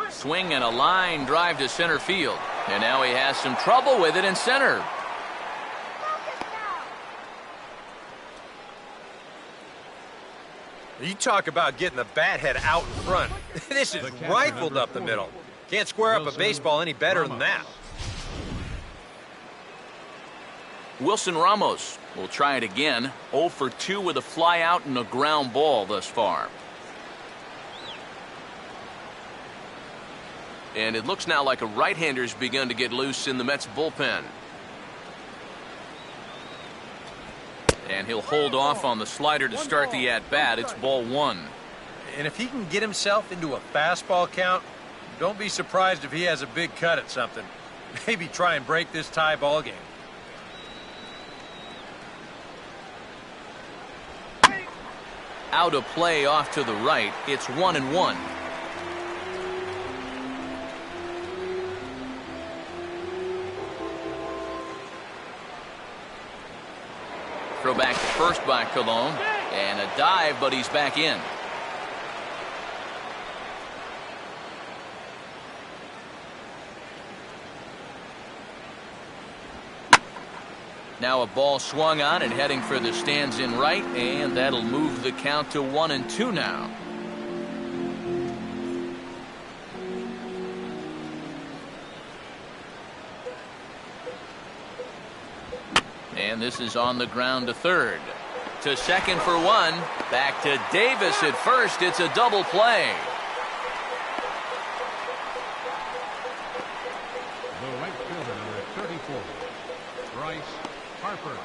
Swing and a line drive to center field. And now he has some trouble with it in center. You talk about getting the bat head out in front. This is rifled up the middle. Can't square up a baseball any better than that. Wilson Ramos will try it again. 0 for 2 with a fly out and a ground ball thus far. And it looks now like a right-hander's begun to get loose in the Mets bullpen. And he'll hold off on the slider to start the at-bat. It's ball 1. And if he can get himself into a fastball count, don't be surprised if he has a big cut at something. Maybe try and break this tie ball game. Out of play off to the right. It's 1-1. Throw back to first by Colon. And a dive, but he's back in. Now a ball swung on and heading for the stands in right, and that'll move the count to 1-2 now. And this is on the ground to third. To second for 1. Back to Davis at first. It's a double play. The right fielder, number 34, Bryce Harper.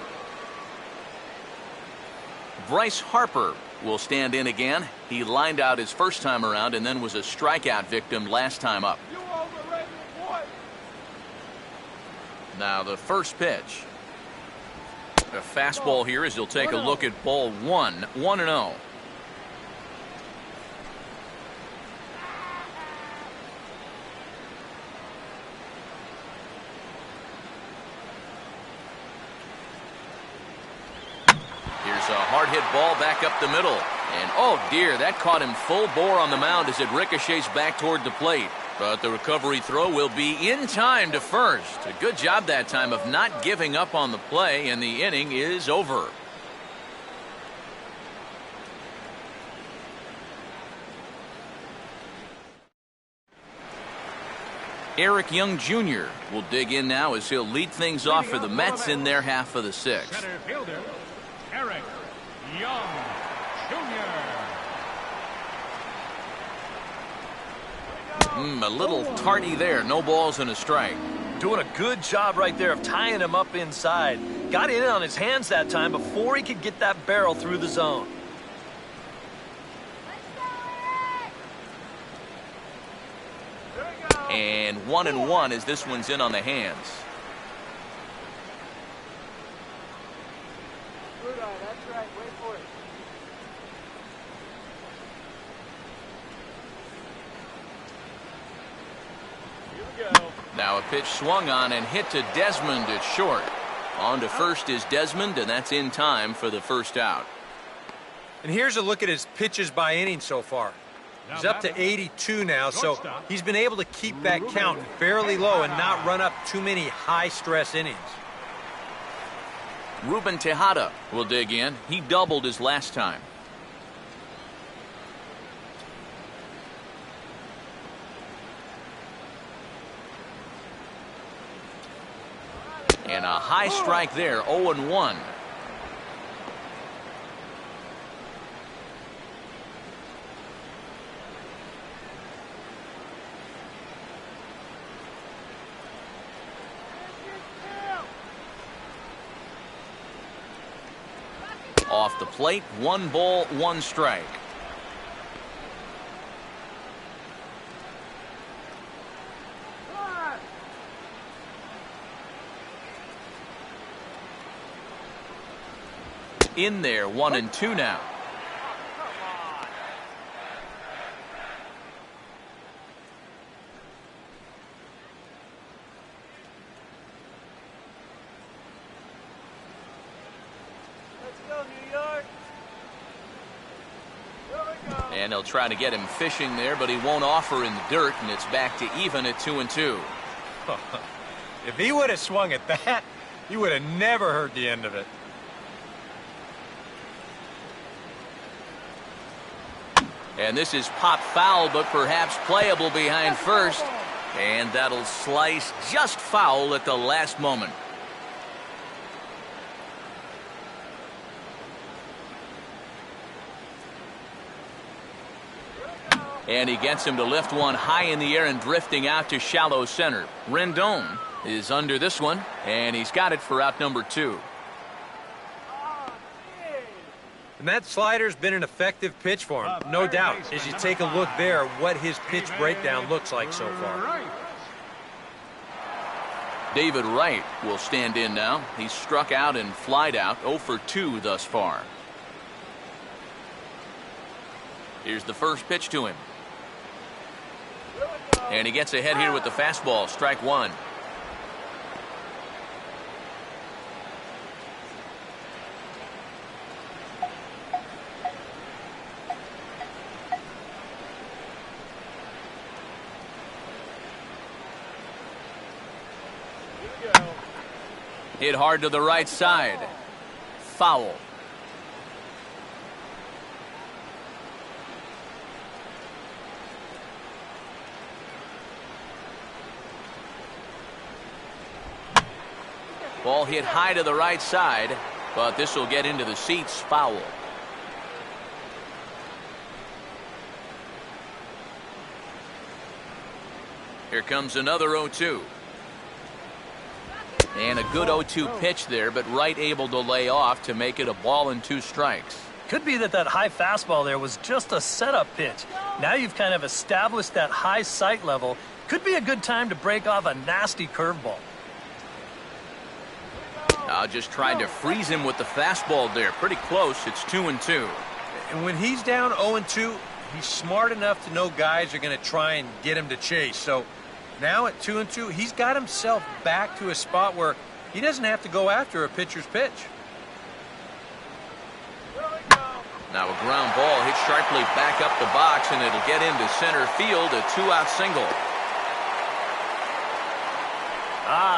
Bryce Harper will stand in again. He lined out his first time around and then was a strikeout victim last time up. Now the first pitch. A fastball here as he'll take a look at ball 1. 1-0. Here's a hard hit ball back up the middle. And oh dear, that caught him full bore on the mound as it ricochets back toward the plate. But the recovery throw will be in time to first. A good job that time of not giving up on the play, and the inning is over. Eric Young Jr. will dig in now as he'll lead things off for the Mets in their half of the 6th. Center fielder, Eric Young Jr. A little tardy there. No balls and a strike. Doing a good job right there of tying him up inside. Got in on his hands that time before he could get that barrel through the zone. And 1-1 as this one's in on the hands. That's right. Wait for it. Now a pitch swung on and hit to Desmond at short. On to first is Desmond, and that's in time for the first out. And here's a look at his pitches by inning so far. He's up to 82 now, so he's been able to keep that count fairly low and not run up too many high-stress innings. Ruben Tejada will dig in. He doubled his last time. And a high strike there, 0-1. Off the plate, 1 ball, 1 strike. In there, 1-2 now. And they'll try to get him fishing there, but he won't offer in the dirt, and it's back to even at 2-2. If he would have swung at that, you would have never heard the end of it. And this is pop foul, but perhaps playable behind first. And that'll slice just foul at the last moment. And he gets him to lift one high in the air and drifting out to shallow center. Rendon is under this one, and he's got it for out number 2. And that slider's been an effective pitch for him, no doubt, as you take a look there what his pitch breakdown looks like so far. David Wright will stand in now. He's struck out and flied out, 0 for 2 thus far. Here's the first pitch to him. And he gets ahead here with the fastball, strike 1. Hit hard to the right side. Foul. Ball hit high to the right side, but this will get into the seats. Foul. Here comes another 0-2. And a good 0-2 pitch there, but Wright able to lay off to make it a ball and 2 strikes. Could be that high fastball there was just a setup pitch. Now you've kind of established that high sight level. Could be a good time to break off a nasty curveball. Just tried to freeze him with the fastball there. Pretty close. It's 2-2. And when he's down 0-2, he's smart enough to know guys are going to try and get him to chase. So now at 2-2, he's got himself back to a spot where he doesn't have to go after a pitcher's pitch. Now a ground ball hit sharply back up the box, and it'll get into center field, a 2-out single.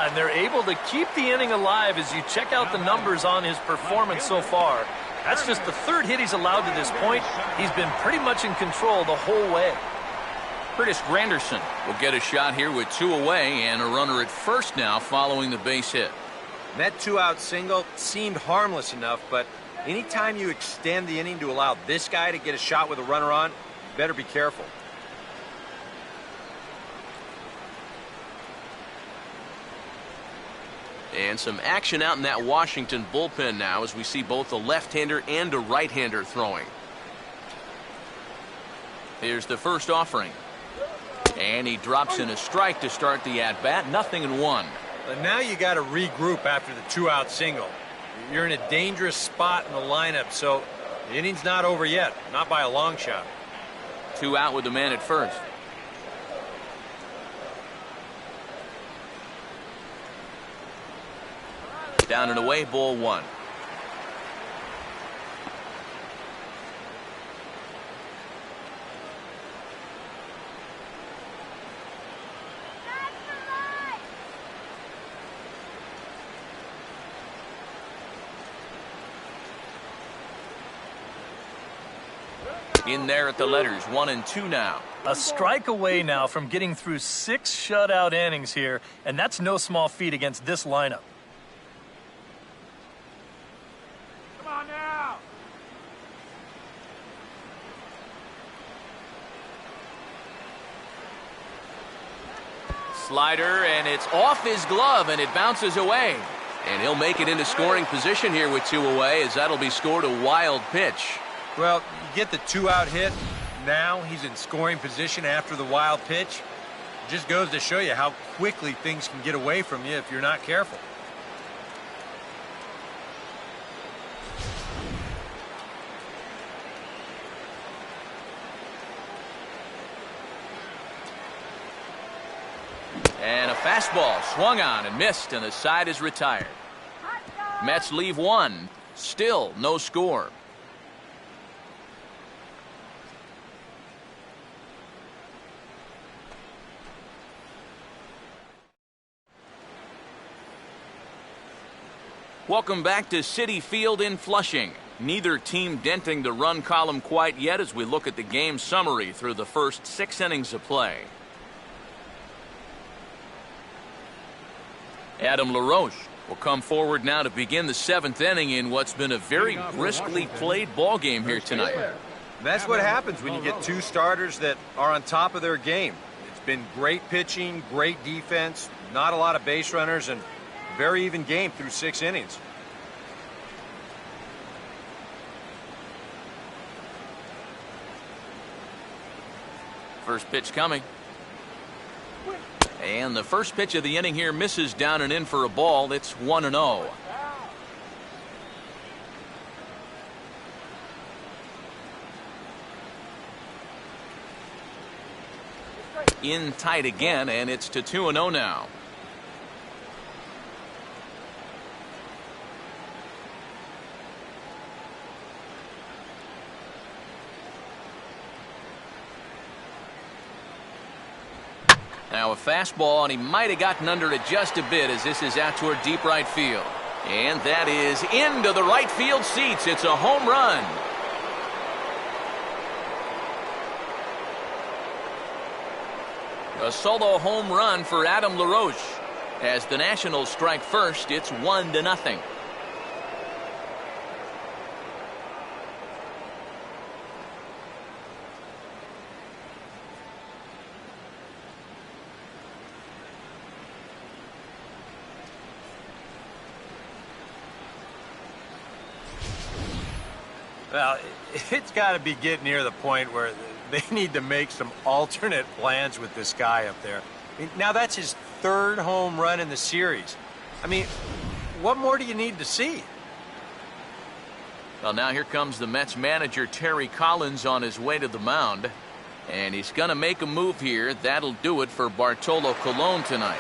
And they're able to keep the inning alive as you check out the numbers on his performance so far. That's just the 3rd hit he's allowed to this point. He's been pretty much in control the whole way. Curtis Granderson will get a shot here with 2 away and a runner at first now following the base hit. And that 2-out single seemed harmless enough, but anytime you extend the inning to allow this guy to get a shot with a runner on, you better be careful. And some action out in that Washington bullpen now as we see both a left-hander and a right-hander throwing. Here's the first offering. And he drops in a strike to start the at-bat. 0-1. But now you got to regroup after the 2-out single. You're in a dangerous spot in the lineup, so the inning's not over yet. Not by a long shot. 2 out with the man at first. Down and away, ball one. In there at the letters, 1 and 2 now. A strike away now from getting through 6 shutout innings here, and that's no small feat against this lineup. Come on now. Slider, and it's off his glove, and it bounces away. And he'll make it into scoring position here with 2 away, as that'll be scored a wild pitch. Well, you get the 2-out hit. Now he's in scoring position after the wild pitch. It just goes to show you how quickly things can get away from you if you're not careful. And a fastball swung on and missed, and the side is retired. Mets leave 1. Still no score. Welcome back to Citi Field in Flushing. Neither team denting the run column quite yet as we look at the game summary through the first 6 innings of play. Adam LaRoche will come forward now to begin the 7th inning in what's been a very briskly played ball game here tonight. That's what happens when you get 2 starters that are on top of their game. It's been great pitching, great defense, not a lot of base runners, and very even game through 6 innings. First pitch coming. And the first pitch of the inning here misses down and in for a ball. It's 1-0. In tight again, and it's to 2-0 now. Now a fastball, and he might have gotten under it just a bit as this is out toward deep right field. And that is into the right field seats. It's a home run. A solo home run for Adam LaRoche. As the Nationals strike first, it's 1-0. Well, it's got to be getting near the point where they need to make some alternate plans with this guy up there. I mean, now that's his 3rd home run in the series. I mean, what more do you need to see? Well, now here comes the Mets manager, Terry Collins, on his way to the mound. And he's going to make a move here. That'll do it for Bartolo Colon tonight.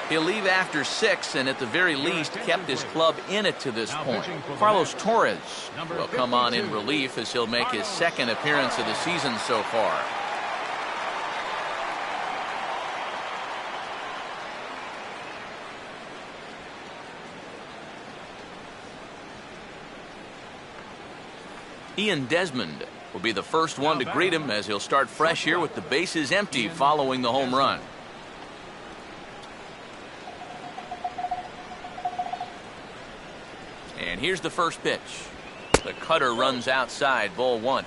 He'll leave after 6 and at the very least kept his club in it to this point. Carlos Torres will come on in relief as he'll make his 2nd appearance of the season so far. Ian Desmond will be the first one to greet him as he'll start fresh here with the bases empty following the home run. And here's the first pitch. The cutter runs outside, ball 1.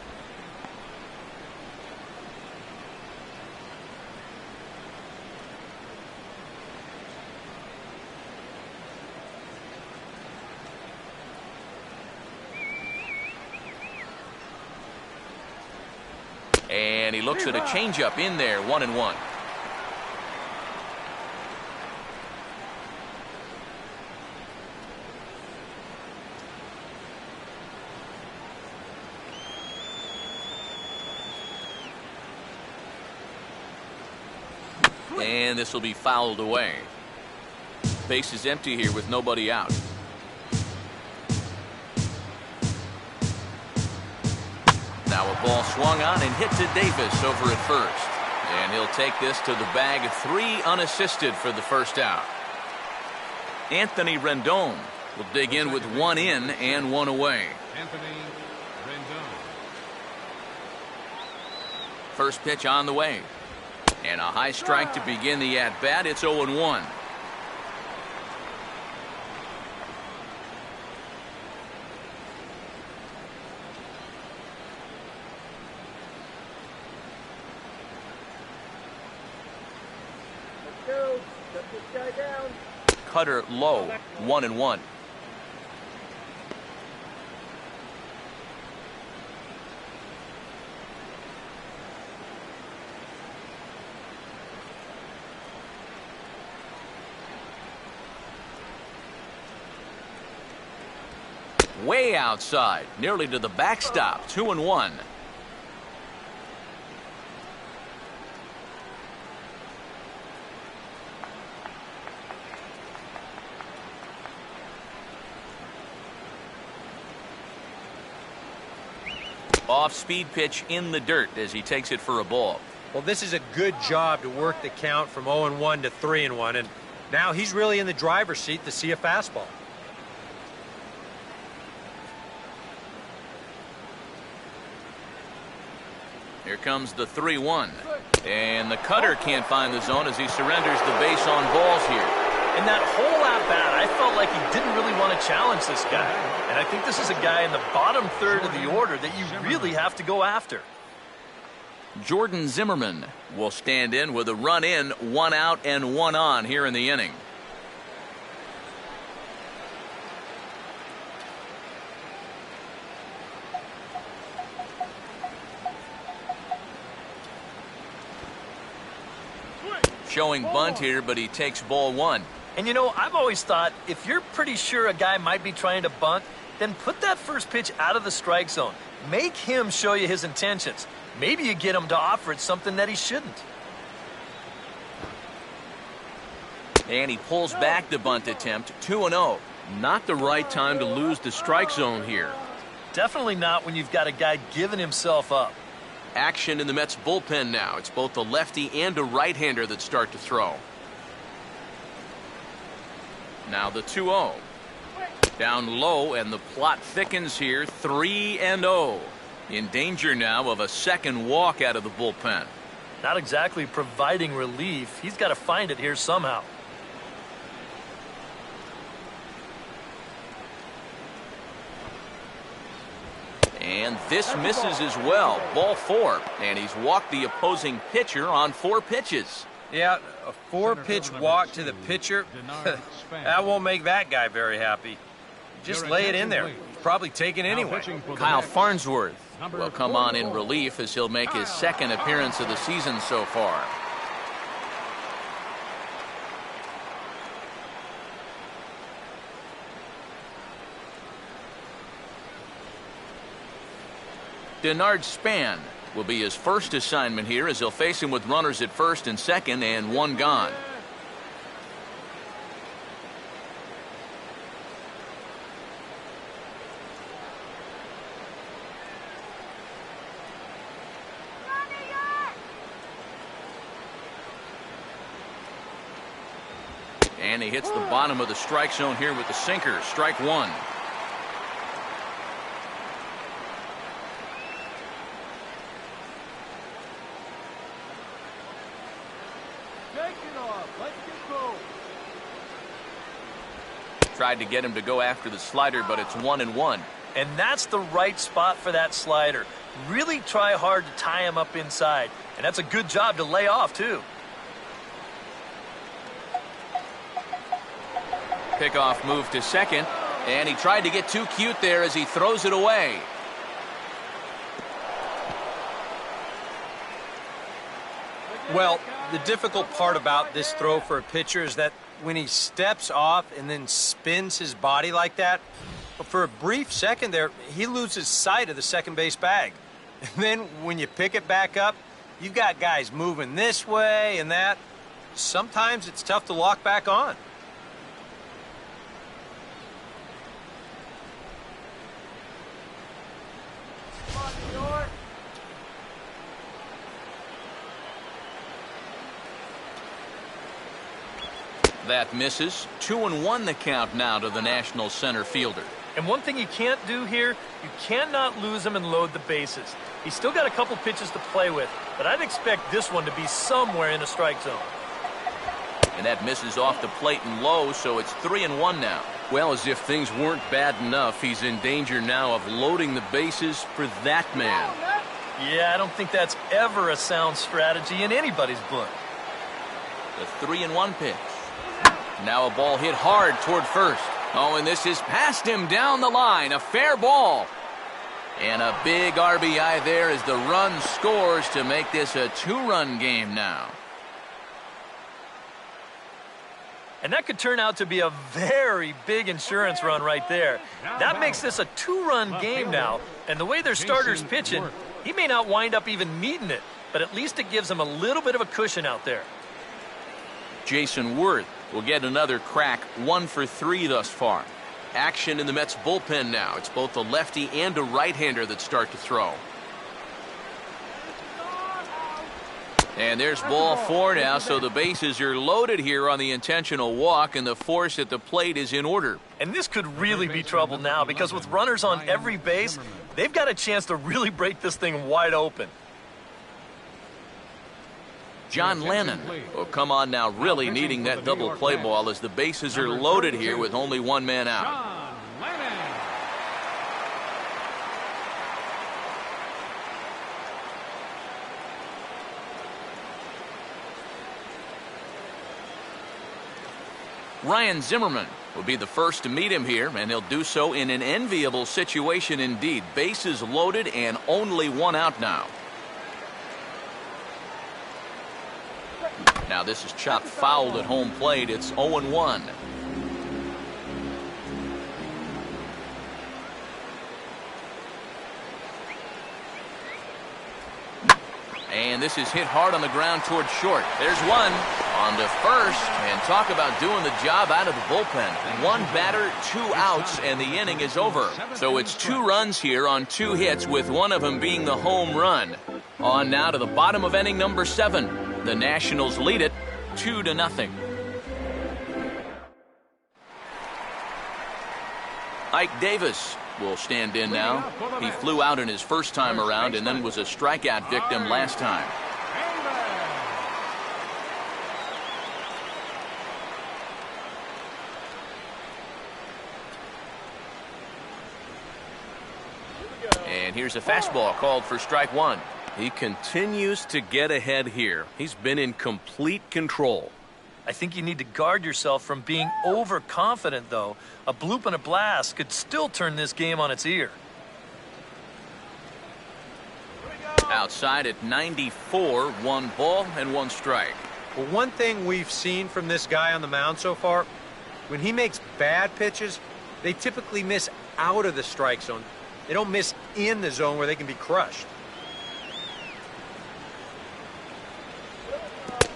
And he looks at a changeup in there, 1-1. And this will be fouled away. Base is empty here with nobody out. Now a ball swung on and hit to Davis over at first. And he'll take this to the bag, 3 unassisted for the first out. Anthony Rendon will dig in with 1 in and 1 away. Anthony Rendon. First pitch on the way. And a high strike to begin the at-bat. It's 0-1. Shut this guy down. Cutter low, 1-1. Way outside, nearly to the backstop, 2-1. Off-speed pitch in the dirt as he takes it for a ball. Well, this is a good job to work the count from 0-1 to 3-1, and now he's really in the driver's seat to see a fastball. Here comes the 3-1. And the cutter can't find the zone as he surrenders the base on balls here. In that whole at-bat, I felt like he didn't really want to challenge this guy. And I think this is a guy in the bottom third of the order that you really have to go after. Jordan Zimmerman will stand in with a run in, 1 out and 1 on here in the inning. Showing bunt here, but he takes ball 1. And you know, I've always thought if you're pretty sure a guy might be trying to bunt, then put that first pitch out of the strike zone. Make him show you his intentions. Maybe you get him to offer it something that he shouldn't. And he pulls back the bunt attempt, 2-0. Not the right time to lose the strike zone here. Definitely not when you've got a guy giving himself up. Action in the Mets bullpen now. It's both a lefty and a right-hander that start to throw. Now the 2-0. Down low, and the plot thickens here, 3-0. In danger now of a second walk out of the bullpen. Not exactly providing relief. He's got to find it here somehow. And this misses as well. Ball 4. And he's walked the opposing pitcher on 4 pitches. Yeah, a 4-pitch walk to the pitcher, that won't make that guy very happy. Just lay it in there. He's probably taken anyway. Kyle Farnsworth will come on in relief as he'll make his second appearance of the season so far. Denard Span will be his first assignment here as he'll face him with runners at first and second and 1 gone. And he hits the bottom of the strike zone here with the sinker. Strike 1. Tried to get him to go after the slider, but it's 1-1. And that's the right spot for that slider. Really try hard to tie him up inside. And that's a good job to lay off, too. Pickoff move to second, and he tried to get too cute there as he throws it away. Well, the difficult part about this throw for a pitcher is that when he steps off and then spins his body like that, for a brief second there, he loses sight of the second base bag. And then when you pick it back up, you've got guys moving this way and that. Sometimes it's tough to lock back on. That misses. 2-1 the count now to the National center fielder. And one thing you can't do here, you cannot lose him and load the bases. He's still got a couple pitches to play with, but I'd expect this one to be somewhere in the strike zone. And that misses off the plate and low, so it's 3-1 now. Well, as if things weren't bad enough, he's in danger now of loading the bases for that man. Yeah, I don't think that's ever a sound strategy in anybody's book. The 3-1 pitch. Now a ball hit hard toward first. Oh, and this is past him down the line. A fair ball. And a big RBI there as the run scores to make this a 2-run game now. And that could turn out to be a very big insurance run right there. That makes this a 2-run game now. And the way their starter's pitching, he may not wind up even needing it, but at least it gives him a little bit of a cushion out there. Jason Worth will get another crack, 1 for 3 thus far. Action in the Mets bullpen now. It's both a lefty and a right-hander that start to throw. And there's ball 4 now, so the bases are loaded here on the intentional walk, and the force at the plate is in order. And this could really be trouble now, because with runners on every base, they've got a chance to really break this thing wide open. John Lennon will come on now, really needing that double play ball as the bases are loaded here with only one man out. Ryan Zimmerman will be the first to meet him here, and he'll do so in an enviable situation indeed. Bases loaded and only one out now. Now this is chopped foul at home plate. It's 0-1. And this is hit hard on the ground towards short. There's one on to first, and talk about doing the job out of the bullpen. One batter, 2 outs, and the inning is over. So it's 2 runs here on 2 hits, with one of them being the home run. On now to the bottom of inning number 7. The Nationals lead it 2-0. Ike Davis will stand in now. He flew out in his first time around and then was a strikeout victim last time. And here's a fastball called for strike 1. He continues to get ahead here. He's been in complete control. I think you need to guard yourself from being overconfident, though. A bloop and a blast could still turn this game on its ear. Outside at 94, 1 ball and 1 strike. Well, one thing we've seen from this guy on the mound so far, when he makes bad pitches, they typically miss out of the strike zone. They don't miss in the zone where they can be crushed.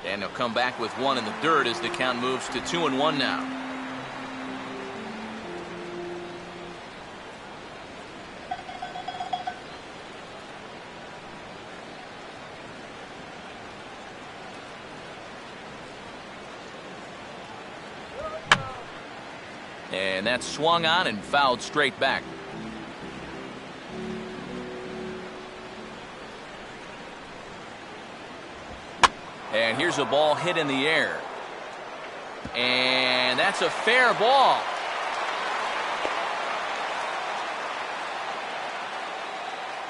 And he'll come back with 1 in the dirt as the count moves to 2-1 now. And that's swung on and fouled straight back. And here's a ball hit in the air. And that's a fair ball.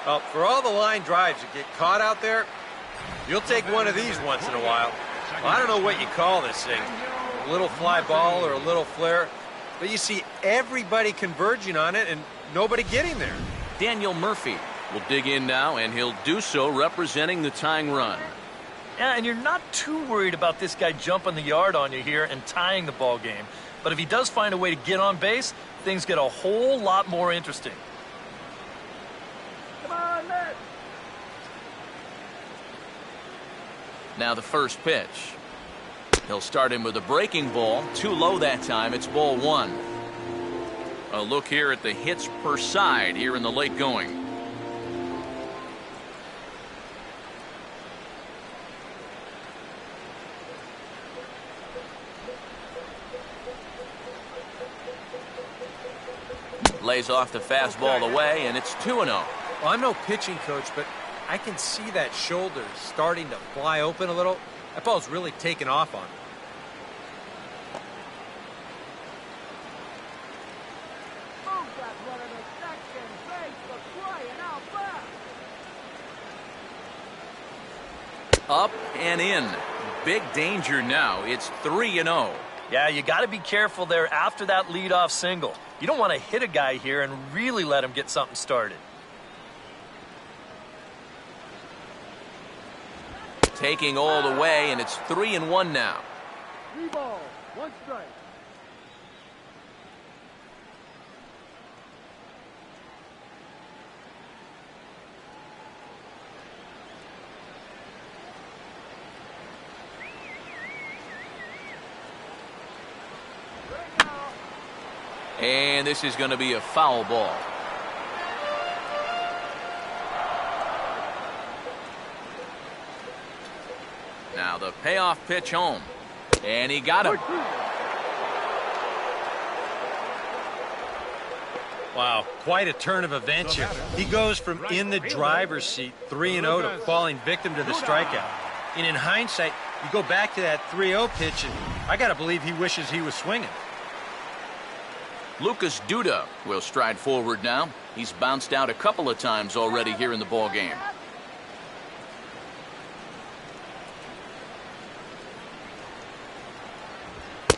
Well, for all the line drives that get caught out there, you'll take one of these once in a while. Well, I don't know what you call this thing. A little fly ball or a little flare. But you see everybody converging on it and nobody getting there. Daniel Murphy will dig in now, and he'll do so representing the tying run. Yeah, and you're not too worried about this guy jumping the yard on you here and tying the ball game. But if he does find a way to get on base, things get a whole lot more interesting. Come on, Matt. Now the first pitch. He'll start him with a breaking ball. Too low that time. It's ball 1. A look here at the hits per side here in the late going. Lays off the fastball away, and it's 2-0. Well, I'm no pitching coach, but I can see that shoulder starting to fly open a little. That ball's really taken off on him. Move that runner to second base for crying out loud. Up and in. Big danger now. It's 3-0. Yeah, you got to be careful there after that leadoff single. You don't want to hit a guy here and really let him get something started. Taking all the way, and it's 3-1 now. 3 balls, 1 strike. And this is going to be a foul ball. Now the payoff pitch home. And he got him. Wow, quite a turn of events here. He goes from in the driver's seat, 3-0, to falling victim to the strikeout. And in hindsight, you go back to that 3-0 pitch, and I got to believe he wishes he was swinging. Lucas Duda will stride forward now. He's bounced out a couple of times already here in the ball game.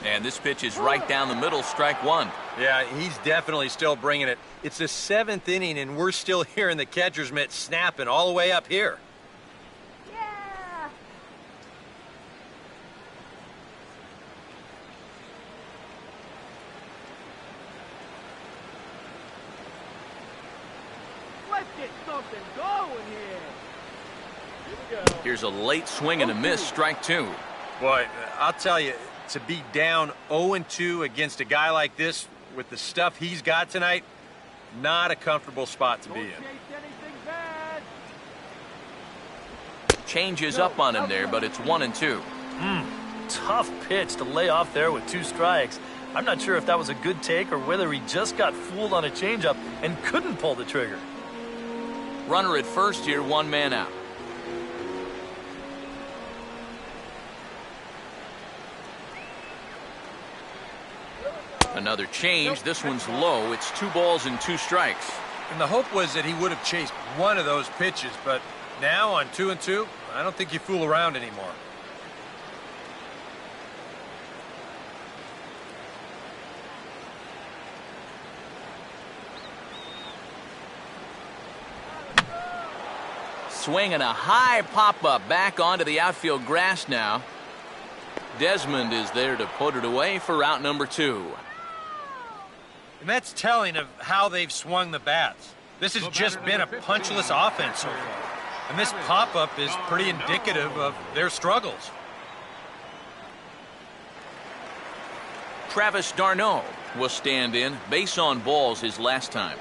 And this pitch is right down the middle, strike 1. Yeah, he's definitely still bringing it. It's the 7th inning, and we're still hearing the catcher's mitt snapping all the way up here. Yeah! Let's get something going here. Here we go. Here's a late swing and a miss, strike 2. Boy, I'll tell you, to be down 0-2 against a guy like this with the stuff he's got tonight, not a comfortable spot to be in. Chase anything bad. Changes up on him there, but it's 1-2. Tough pitch to lay off there with 2 strikes. I'm not sure if that was a good take or whether he just got fooled on a changeup and couldn't pull the trigger. Runner at first here, 1 man out. Another change. This one's low. It's 2 balls and 2 strikes. And the hope was that he would have chased one of those pitches, but now on 2-2, I don't think you fool around anymore. Swinging a high pop-up back onto the outfield grass now. Desmond is there to put it away for out number 2. And that's telling of how they've swung the bats. This has just been a punchless offense so far. And this pop-up is pretty indicative of their struggles. Travis d'Arnaud will stand in. Base on balls his last time.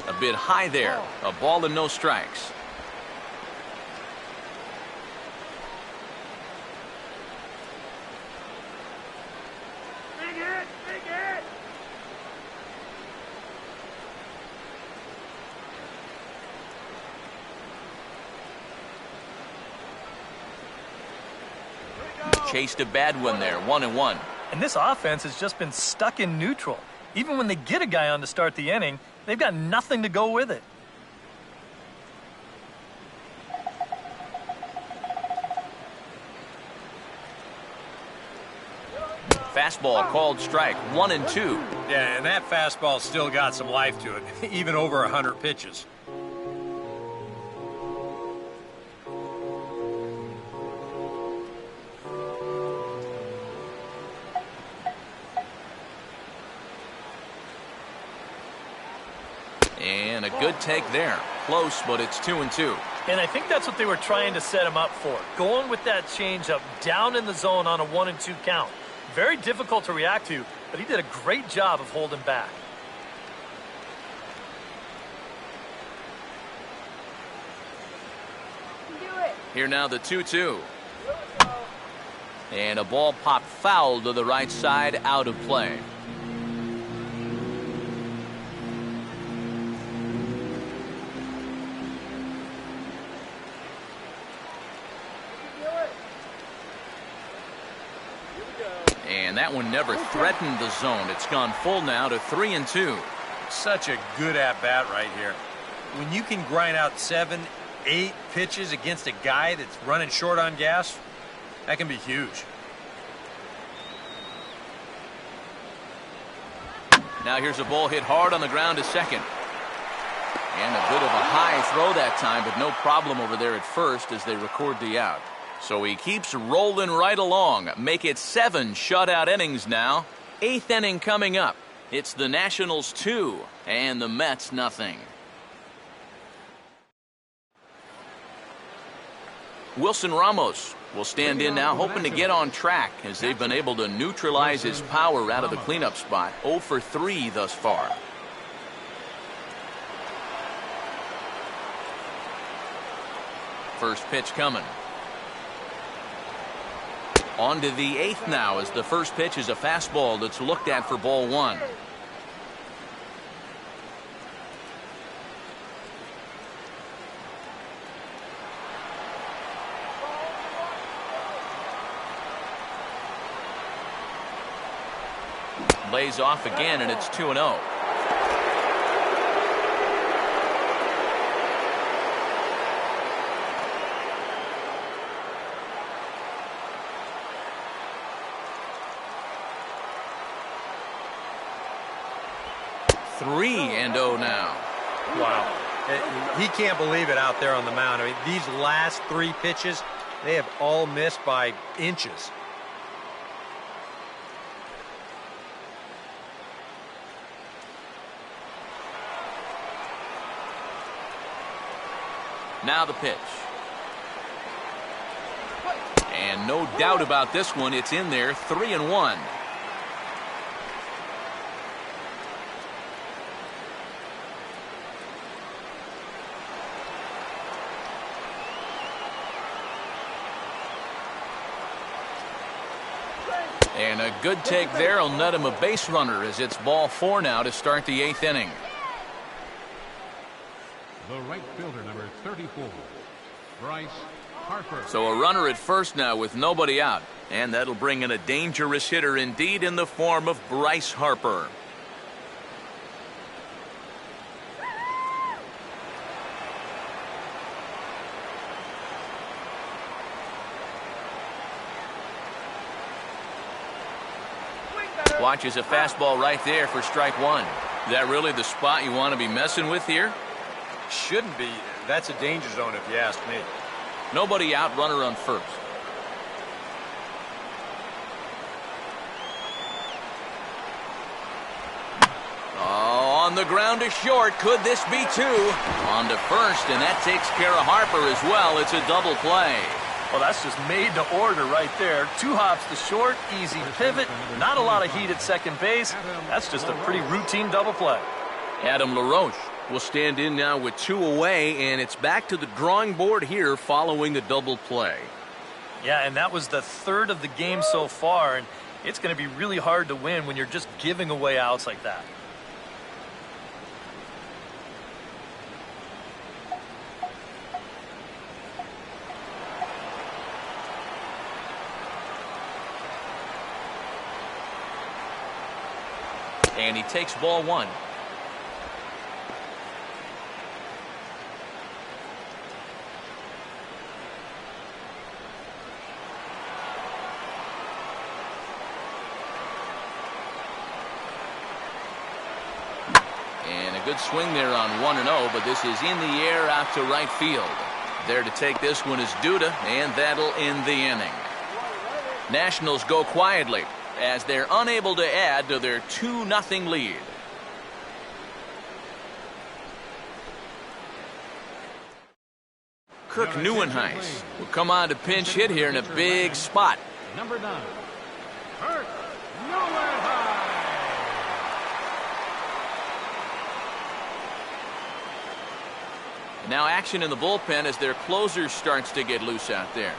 A bit high there. A ball and no strikes. Big hit! Big hit! Chased a bad one there. 1-1. And this offense has just been stuck in neutral. Even when they get a guy on to start the inning, they've got nothing to go with it. Fastball called strike. 1-2. Yeah, and that fastball still got some life to it, even over 100 pitches. And a good take there. Close, but it's 2-2. And I think that's what they were trying to set him up for. Going with that changeup down in the zone on a 1-2 count. Very difficult to react to, but he did a great job of holding back. Do it! Here now the 2-2. And a ball popped foul to the right side, out of play. And that one never threatened the zone. It's gone full now to 3-2. Such a good at-bat right here. When you can grind out 7, 8 pitches against a guy that's running short on gas, that can be huge. Now here's a ball hit hard on the ground to second. And a bit of a high throw that time, but no problem over there at first as they record the out. So he keeps rolling right along. Make it 7 shutout innings now. 8th inning coming up. It's the Nationals 2 and the Mets nothing. Wilson Ramos will stand in now, hoping to get on track as they've been able to neutralize his power out of the cleanup spot. 0 for 3 thus far. First pitch coming. On to the 8th now as the first pitch is a fastball that's looked at for ball 1. Lays off again, and it's 2-0. Three and 0 now. Wow. He can't believe it out there on the mound. I mean, these last 3 pitches, they have all missed by inches. Now the pitch. And no doubt about this one, it's in there. 3-1. And a good take there will net him a base runner as it's ball 4 now to start the 8th inning. The right fielder, number 34, Bryce Harper. So a runner at first now with nobody out. And that'll bring in a dangerous hitter indeed in the form of Bryce Harper. Watches a fastball right there for strike 1. Is that really the spot you want to be messing with here? Shouldn't be. That's a danger zone if you ask me. Nobody out, runner on first. Oh, on the ground to short. Could this be 2? On to first, and that takes care of Harper as well. It's a double play. Well, that's just made to order right there. 2 hops to short, easy pivot, not a lot of heat at second base. That's just a pretty routine double play. Adam LaRoche will stand in now with 2 away, and it's back to the drawing board here following the double play. Yeah, and that was the 3rd of the game so far, and it's going to be really hard to win when you're just giving away outs like that. And he takes ball 1. And a good swing there on 1-0, but this is in the air out to right field. There to take this one is Duda, and that'll end the inning. Nationals go quietly as they're unable to add to their 2-0 lead. Kirk Neuenhuis will come on to pinch hit here in a big spot. Number 9, Kirk Neuenhuis. Now action in the bullpen as their closer starts to get loose out there.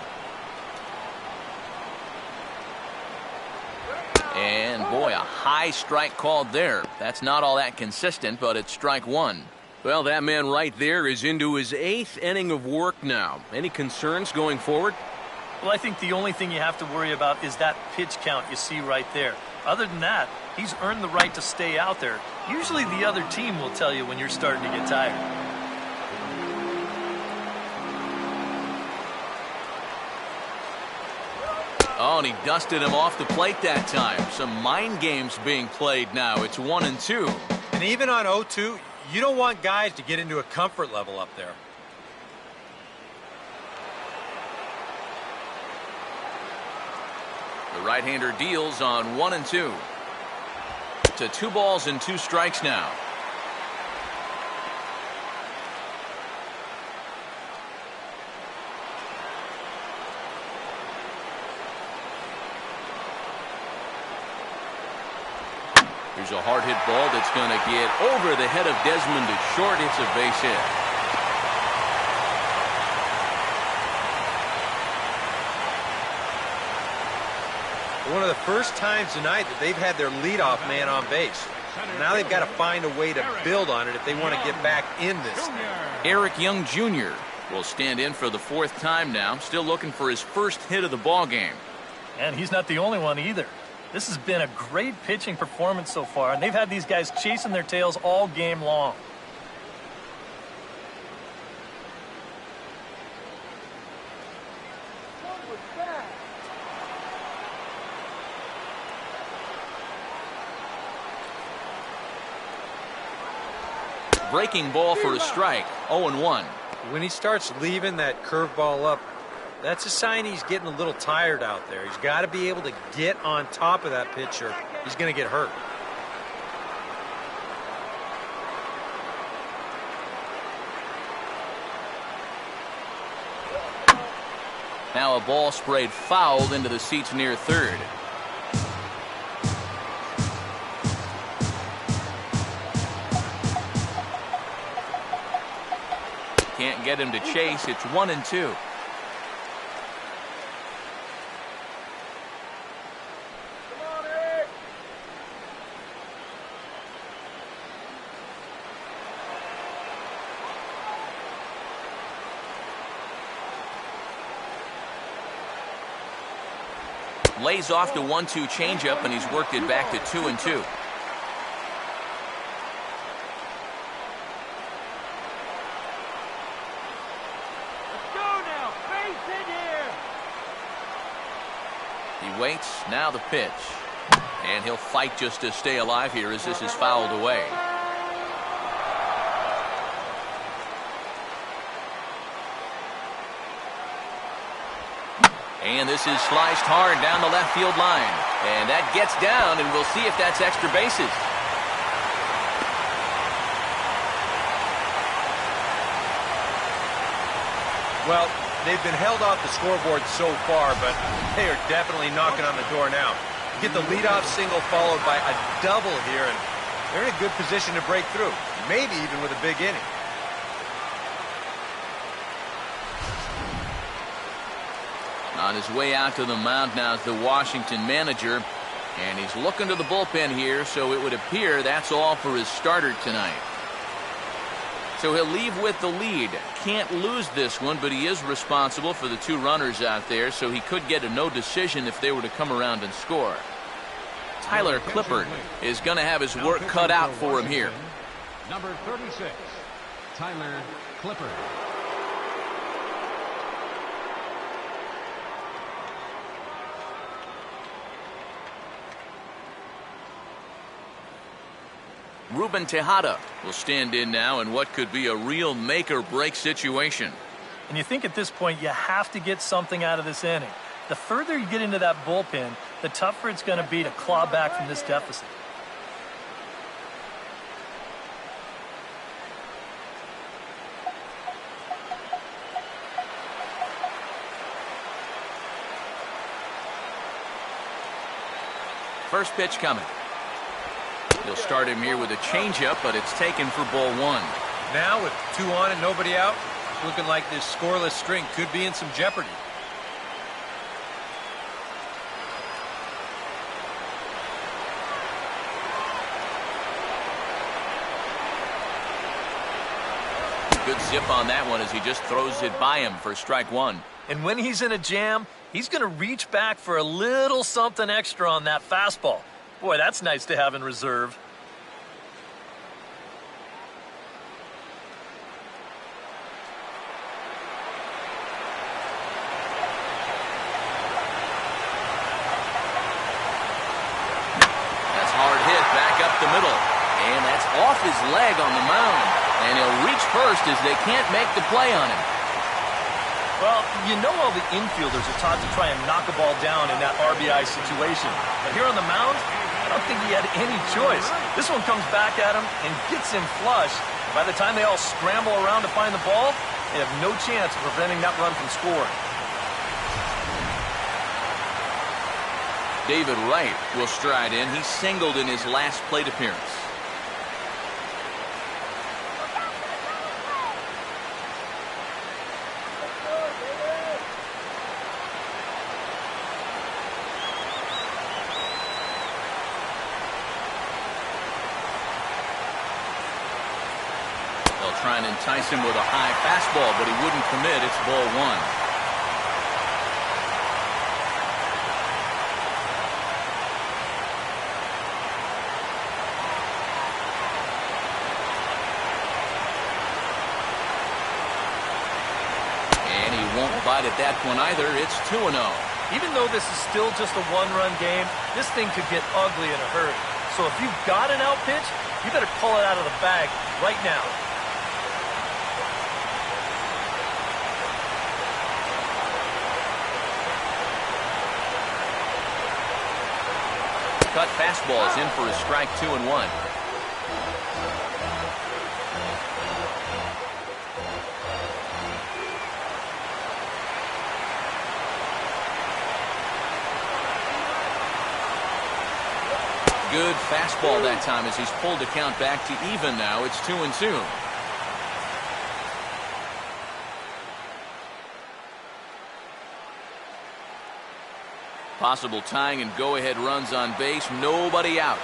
And boy, a high strike called there. That's not all that consistent, but it's strike one. Well, that man right there is into his 8th inning of work now. Any concerns going forward? Well, I think the only thing you have to worry about is that pitch count you see right there. Other than that, he's earned the right to stay out there. Usually the other team will tell you when you're starting to get tired. Oh, and he dusted him off the plate that time. Some mind games being played now. It's 1-2. And even on 0-2, you don't want guys to get into a comfort level up there. The right-hander deals on 1-2. To 2 balls and 2 strikes now. Here's a hard hit ball that's going to get over the head of Desmond to short. It's a base hit. One of the first times tonight that they've had their leadoff man on base. Now they've got to find a way to build on it if they want to get back in this thing. Eric Young Jr. will stand in for the 4th time now, still looking for his first hit of the ball game. And he's not the only one either. This has been a great pitching performance so far, and they've had these guys chasing their tails all game long. Breaking ball for a strike. 0-1. When he starts leaving that curveball up, that's a sign he's getting a little tired out there. He's got to be able to get on top of that pitcher. He's going to get hurt. Now a ball sprayed foul into the seats near third. Can't get him to chase. It's 1-2. Lays off the 1-2 changeup, and he's worked it back to 2-2. He waits, now the pitch. And he'll fight just to stay alive here as this is fouled away. And this is sliced hard down the left field line. And that gets down, and we'll see if that's extra bases. Well, they've been held off the scoreboard so far, but they are definitely knocking on the door now. Get the leadoff single followed by a double here, and they're in a good position to break through, maybe even with a big inning. On his way out to the mound now is the Washington manager, and he's looking to the bullpen here, so it would appear that's all for his starter tonight. So he'll leave with the lead. Can't lose this one, but he is responsible for the 2 runners out there, so he could get a no decision if they were to come around and score. Tyler Clippard is going to have his work cut out for him here. Number 36, Tyler Clippard. Ruben Tejada will stand in now in what could be a real make-or-break situation. And you think at this point you have to get something out of this inning. The further you get into that bullpen, the tougher it's going to be to claw back from this deficit. First pitch coming. He'll start him here with a changeup, but it's taken for ball 1. Now with 2 on and nobody out, looking like this scoreless string could be in some jeopardy. Good zip on that one as he just throws it by him for strike 1. And when he's in a jam, he's going to reach back for a little something extra on that fastball. Boy, that's nice to have in reserve. That's hard hit back up the middle. And that's off his leg on the mound. And he'll reach first as they can't make the play on him. Well, you know all the infielders are taught to try and knock a ball down in that RBI situation. But here on the mound, I don't think he had any choice. This one comes back at him and gets him flush. By the time they all scramble around to find the ball, they have no chance of preventing that run from scoring. David Wright will stride in. He singled in his last plate appearance. Trying to entice him with a high fastball, but he wouldn't commit. It's ball 1. And he won't bite at that one either. It's 2-0. Even though this is still just a one-run game, this thing could get ugly in a hurry. So if you've got an out pitch, you better pull it out of the bag right now. Cut fastball is in for a strike 2-1. Good fastball that time as he's pulled the count back to even now. It's 2-2. Possible tying and go-ahead runs on base. Nobody out.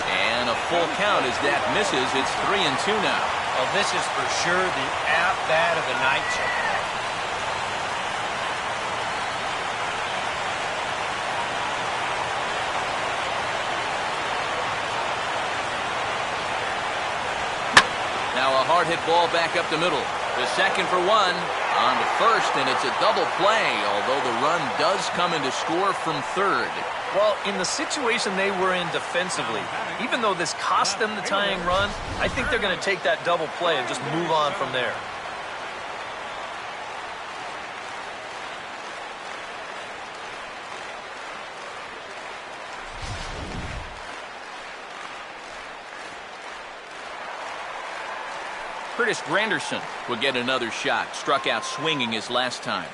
And a full count as that misses. It's 3-2 now. Well, this is for sure the at-bat of the night. Now a hard hit ball back up the middle. The second for 1. On to first, and it's a double play, although the run does come in to score from third. Well, in the situation they were in defensively, even though this cost them the tying run, I think they're going to take that double play and just move on from there. Curtis Granderson will get another shot. Struck out swinging his last time.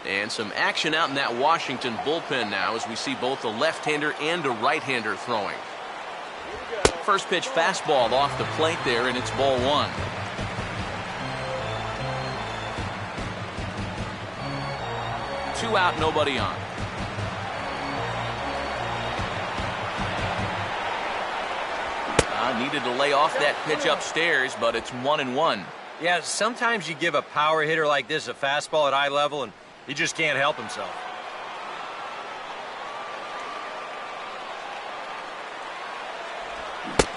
And some action out in that Washington bullpen now as we see both a left-hander and a right-hander throwing. First pitch fastball off the plate there, and it's ball 1. Two out, nobody on. Needed to lay off that pitch upstairs, but it's 1-1. Yeah, sometimes you give a power hitter like this a fastball at eye level, and he just can't help himself.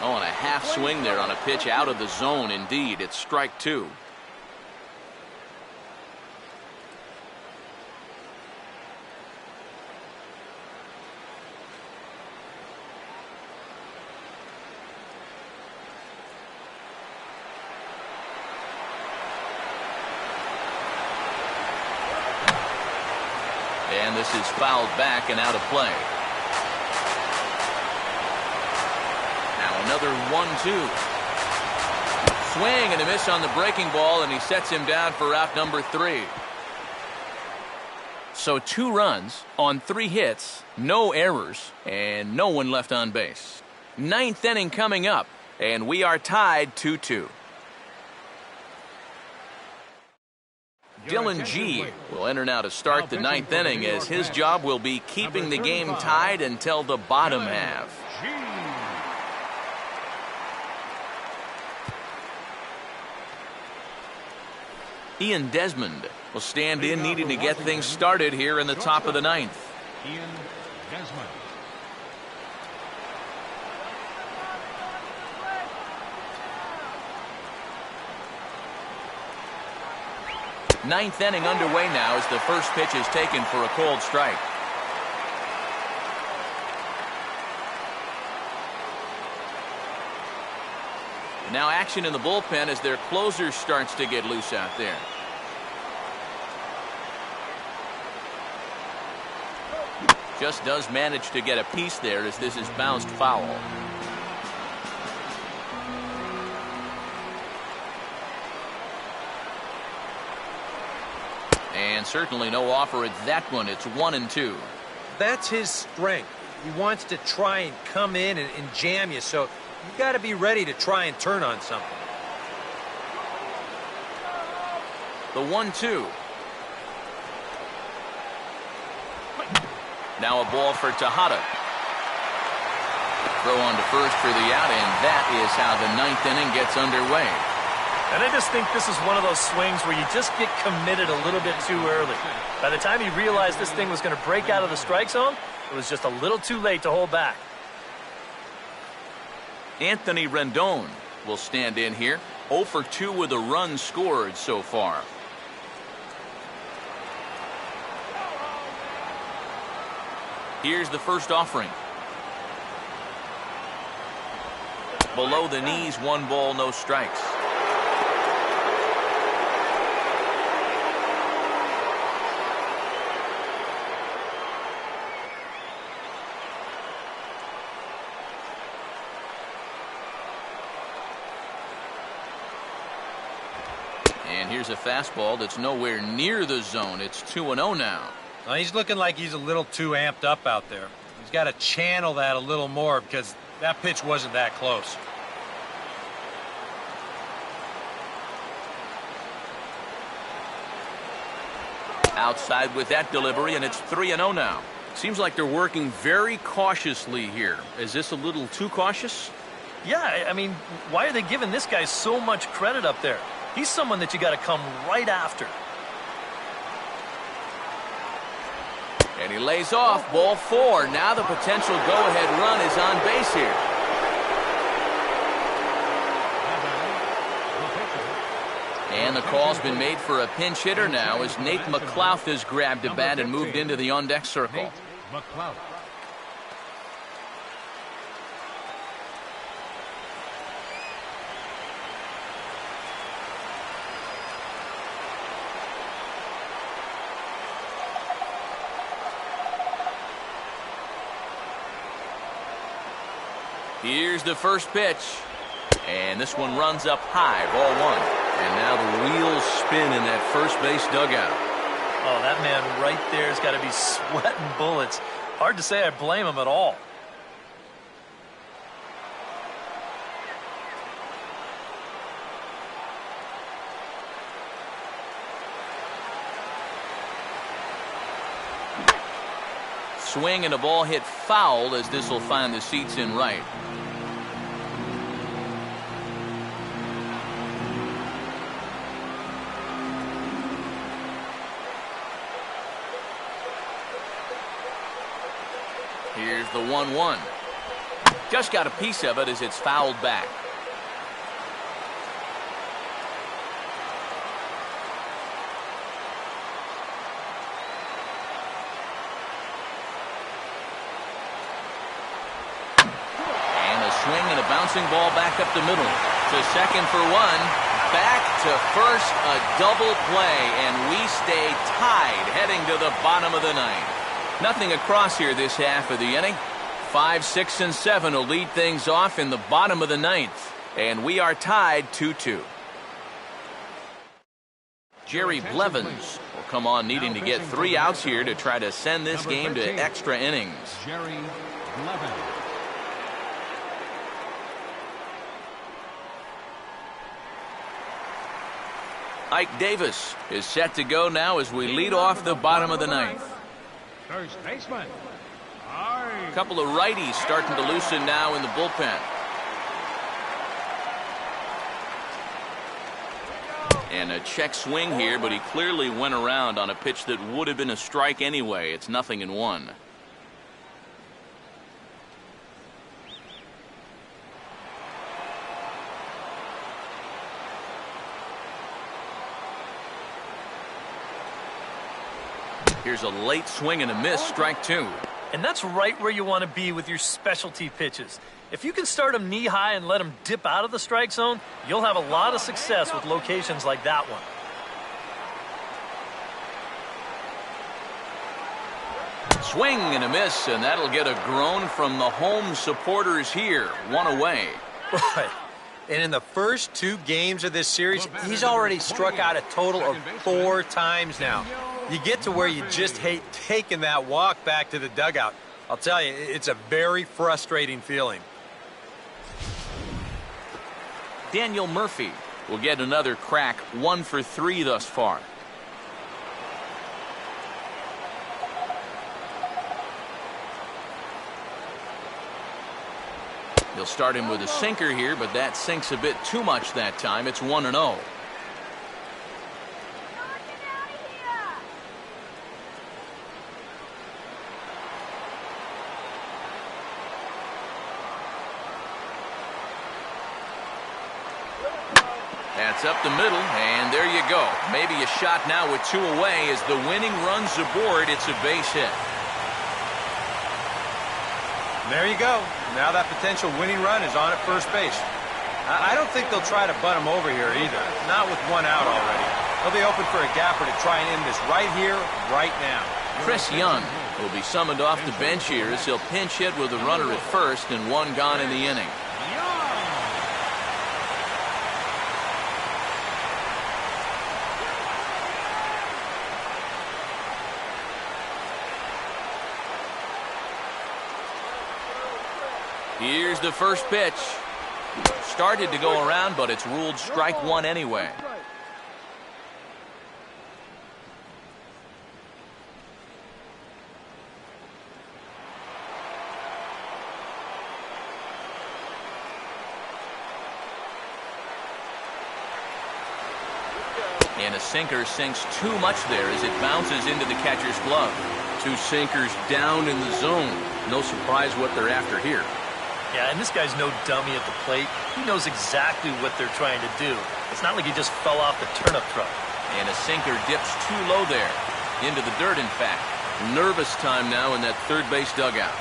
Oh, and a half swing there on a pitch out of the zone. Indeed, it's strike 2. And this is fouled back and out of play. Now another 1-2. Swing and a miss on the breaking ball, and he sets him down for out number 3. So 2 runs on 3 hits, no errors, and no one left on base. 9th inning coming up, and we are tied 2-2. Dylan G will enter now to start the 9th inning, as his job will be keeping the game tied until the bottom half. Ian Desmond will stand in, needing to get things started here in the top of the 9th. Ian Desmond. Ninth inning underway now as the first pitch is taken for a cold strike. Now action in the bullpen as their closer starts to get loose out there. Just does manage to get a piece there as this is bounced foul. And certainly no offer at that one. It's 1-2. That's his strength. He wants to try and come in and jam you, so you got to be ready to try and turn on something. The 1-2. Now a ball for Tejada. Throw on to first for the out, and that is how the 9th inning gets underway. And I just think this is one of those swings where you just get committed a little bit too early. By the time he realized this thing was going to break out of the strike zone, it was just a little too late to hold back. Anthony Rendon will stand in here. 0 for 2 with a run scored so far. Here's the first offering. Below the knees, 1 ball, no strikes. And here's a fastball that's nowhere near the zone. It's 2-0 now. Well, he's looking like he's a little too amped up out there. He's got to channel that a little more because that pitch wasn't that close. Outside with that delivery, and it's 3-0 now. Seems like they're working very cautiously here. Is this a little too cautious? Yeah, I mean, why are they giving this guy so much credit up there? He's someone that you got to come right after. And he lays off, ball 4. Now the potential go-ahead run is on base here. And the call's been made for a pinch hitter now as Nate McLouth has grabbed a bat and moved into the on-deck circle. McLouth. Here's the first pitch. And this one runs up high, ball 1. And now the wheels spin in that first base dugout. Oh, that man right there has got to be sweating bullets. Hard to say I blame him at all. Swing and a ball hit foul as this will find the seats in right. Here's the 1-1. Just got a piece of it as it's fouled back. Swing and a bouncing ball back up the middle. To second for 1. Back to first, a double play, and we stay tied heading to the bottom of the 9th. Nothing across here this half of the inning. 5, 6, and 7 will lead things off in the bottom of the 9th. And we are tied 2-2. Jerry Blevins will come on needing to get 3 outs here to try to send this game to extra innings. Jerry Blevins. Ike Davis is set to go now as we lead off the bottom of the ninth. First baseman. A couple of righties starting to loosen now in the bullpen. And a check swing here, but he clearly went around on a pitch that would have been a strike anyway. It's 0-1. Here's a late swing and a miss, strike 2. And that's right where you want to be with your specialty pitches. If you can start them knee high and let them dip out of the strike zone, you'll have a lot of success with locations like that one. Swing and a miss, and that'll get a groan from the home supporters here. 1 away. Right. And in the first 2 games of this series, he's already struck out a total of 4 times now. You get to where you just hate taking that walk back to the dugout. I'll tell you, it's a very frustrating feeling. Daniel Murphy will get another crack, 1 for 3 thus far. He'll start him with a sinker here, but that sinks a bit too much that time. It's 1-0. That's up the middle, and there you go. Maybe a shot now with 2 away as the winning run's aboard. It's a base hit. There you go. Now that potential winning run is on at first base. I don't think they'll try to butt him over here either. Not with 1 out already. They'll be open for a gapper to try and end this right here, right now. Chris Young will be summoned off the bench here as he'll pinch hit with a runner at first and 1 gone in the inning. Here's the first pitch. Started to go around, but it's ruled strike 1 anyway. And a sinker sinks too much there as it bounces into the catcher's glove. 2 sinkers down in the zone. No surprise what they're after here. Yeah, and this guy's no dummy at the plate. He knows exactly what they're trying to do. It's not like he just fell off the turnip truck. And a sinker dips too low there. Into the dirt, in fact. Nervous time now in that third base dugout.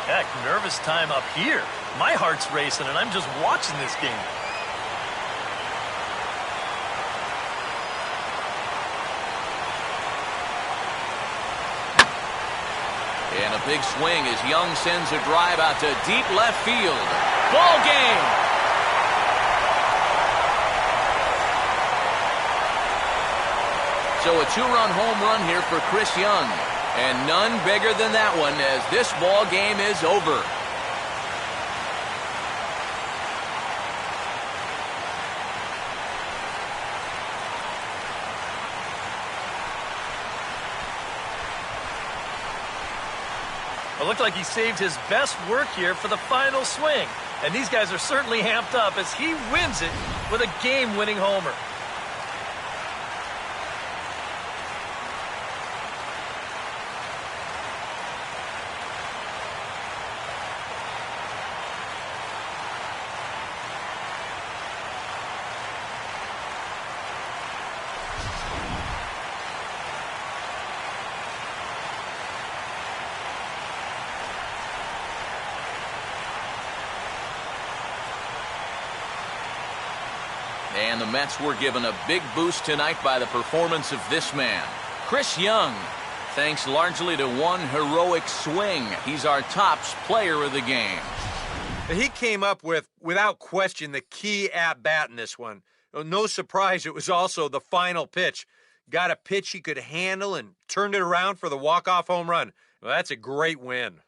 Heck, nervous time up here. My heart's racing, and I'm just watching this game. And a big swing as Young sends a drive out to deep left field. Ball game! So a 2-run home run here for Chris Young. And none bigger than that one as this ball game is over. It looked like he saved his best work here for the final swing. And these guys are certainly amped up as he wins it with a game-winning homer. And the Mets were given a big boost tonight by the performance of this man, Chris Young. Thanks largely to one heroic swing. He's our tops player of the game. He came up with, without question, the key at-bat in this one. No surprise, it was also the final pitch. got a pitch he could handle and turned it around for the walk-off home run. Well, that's a great win.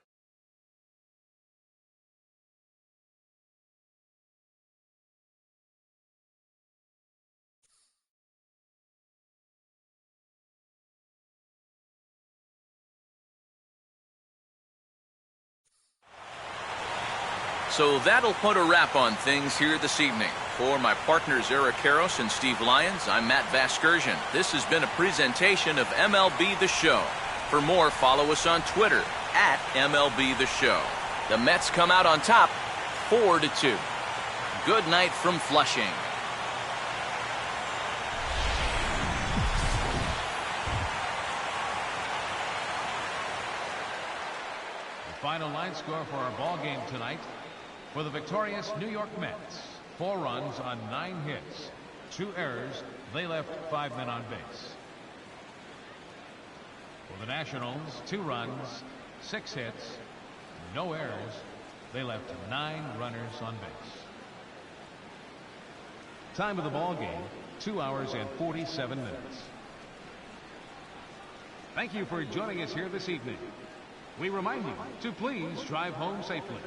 So that'll put a wrap on things here this evening. For my partners Eric Karros and Steve Lyons, I'm Matt Vasgersian. This has been a presentation of MLB The Show. For more, follow us on Twitter at MLB The Show. The Mets come out on top 4-2. Good night from Flushing. The final line score for our ball game tonight. For the victorious New York Mets, 4 runs on 9 hits, 2 errors. They left 5 men on base. For the Nationals, 2 runs, 6 hits, no errors. They left 9 runners on base. Time of the ball game, 2 hours and 47 minutes. Thank you for joining us here this evening. We remind you to please drive home safely.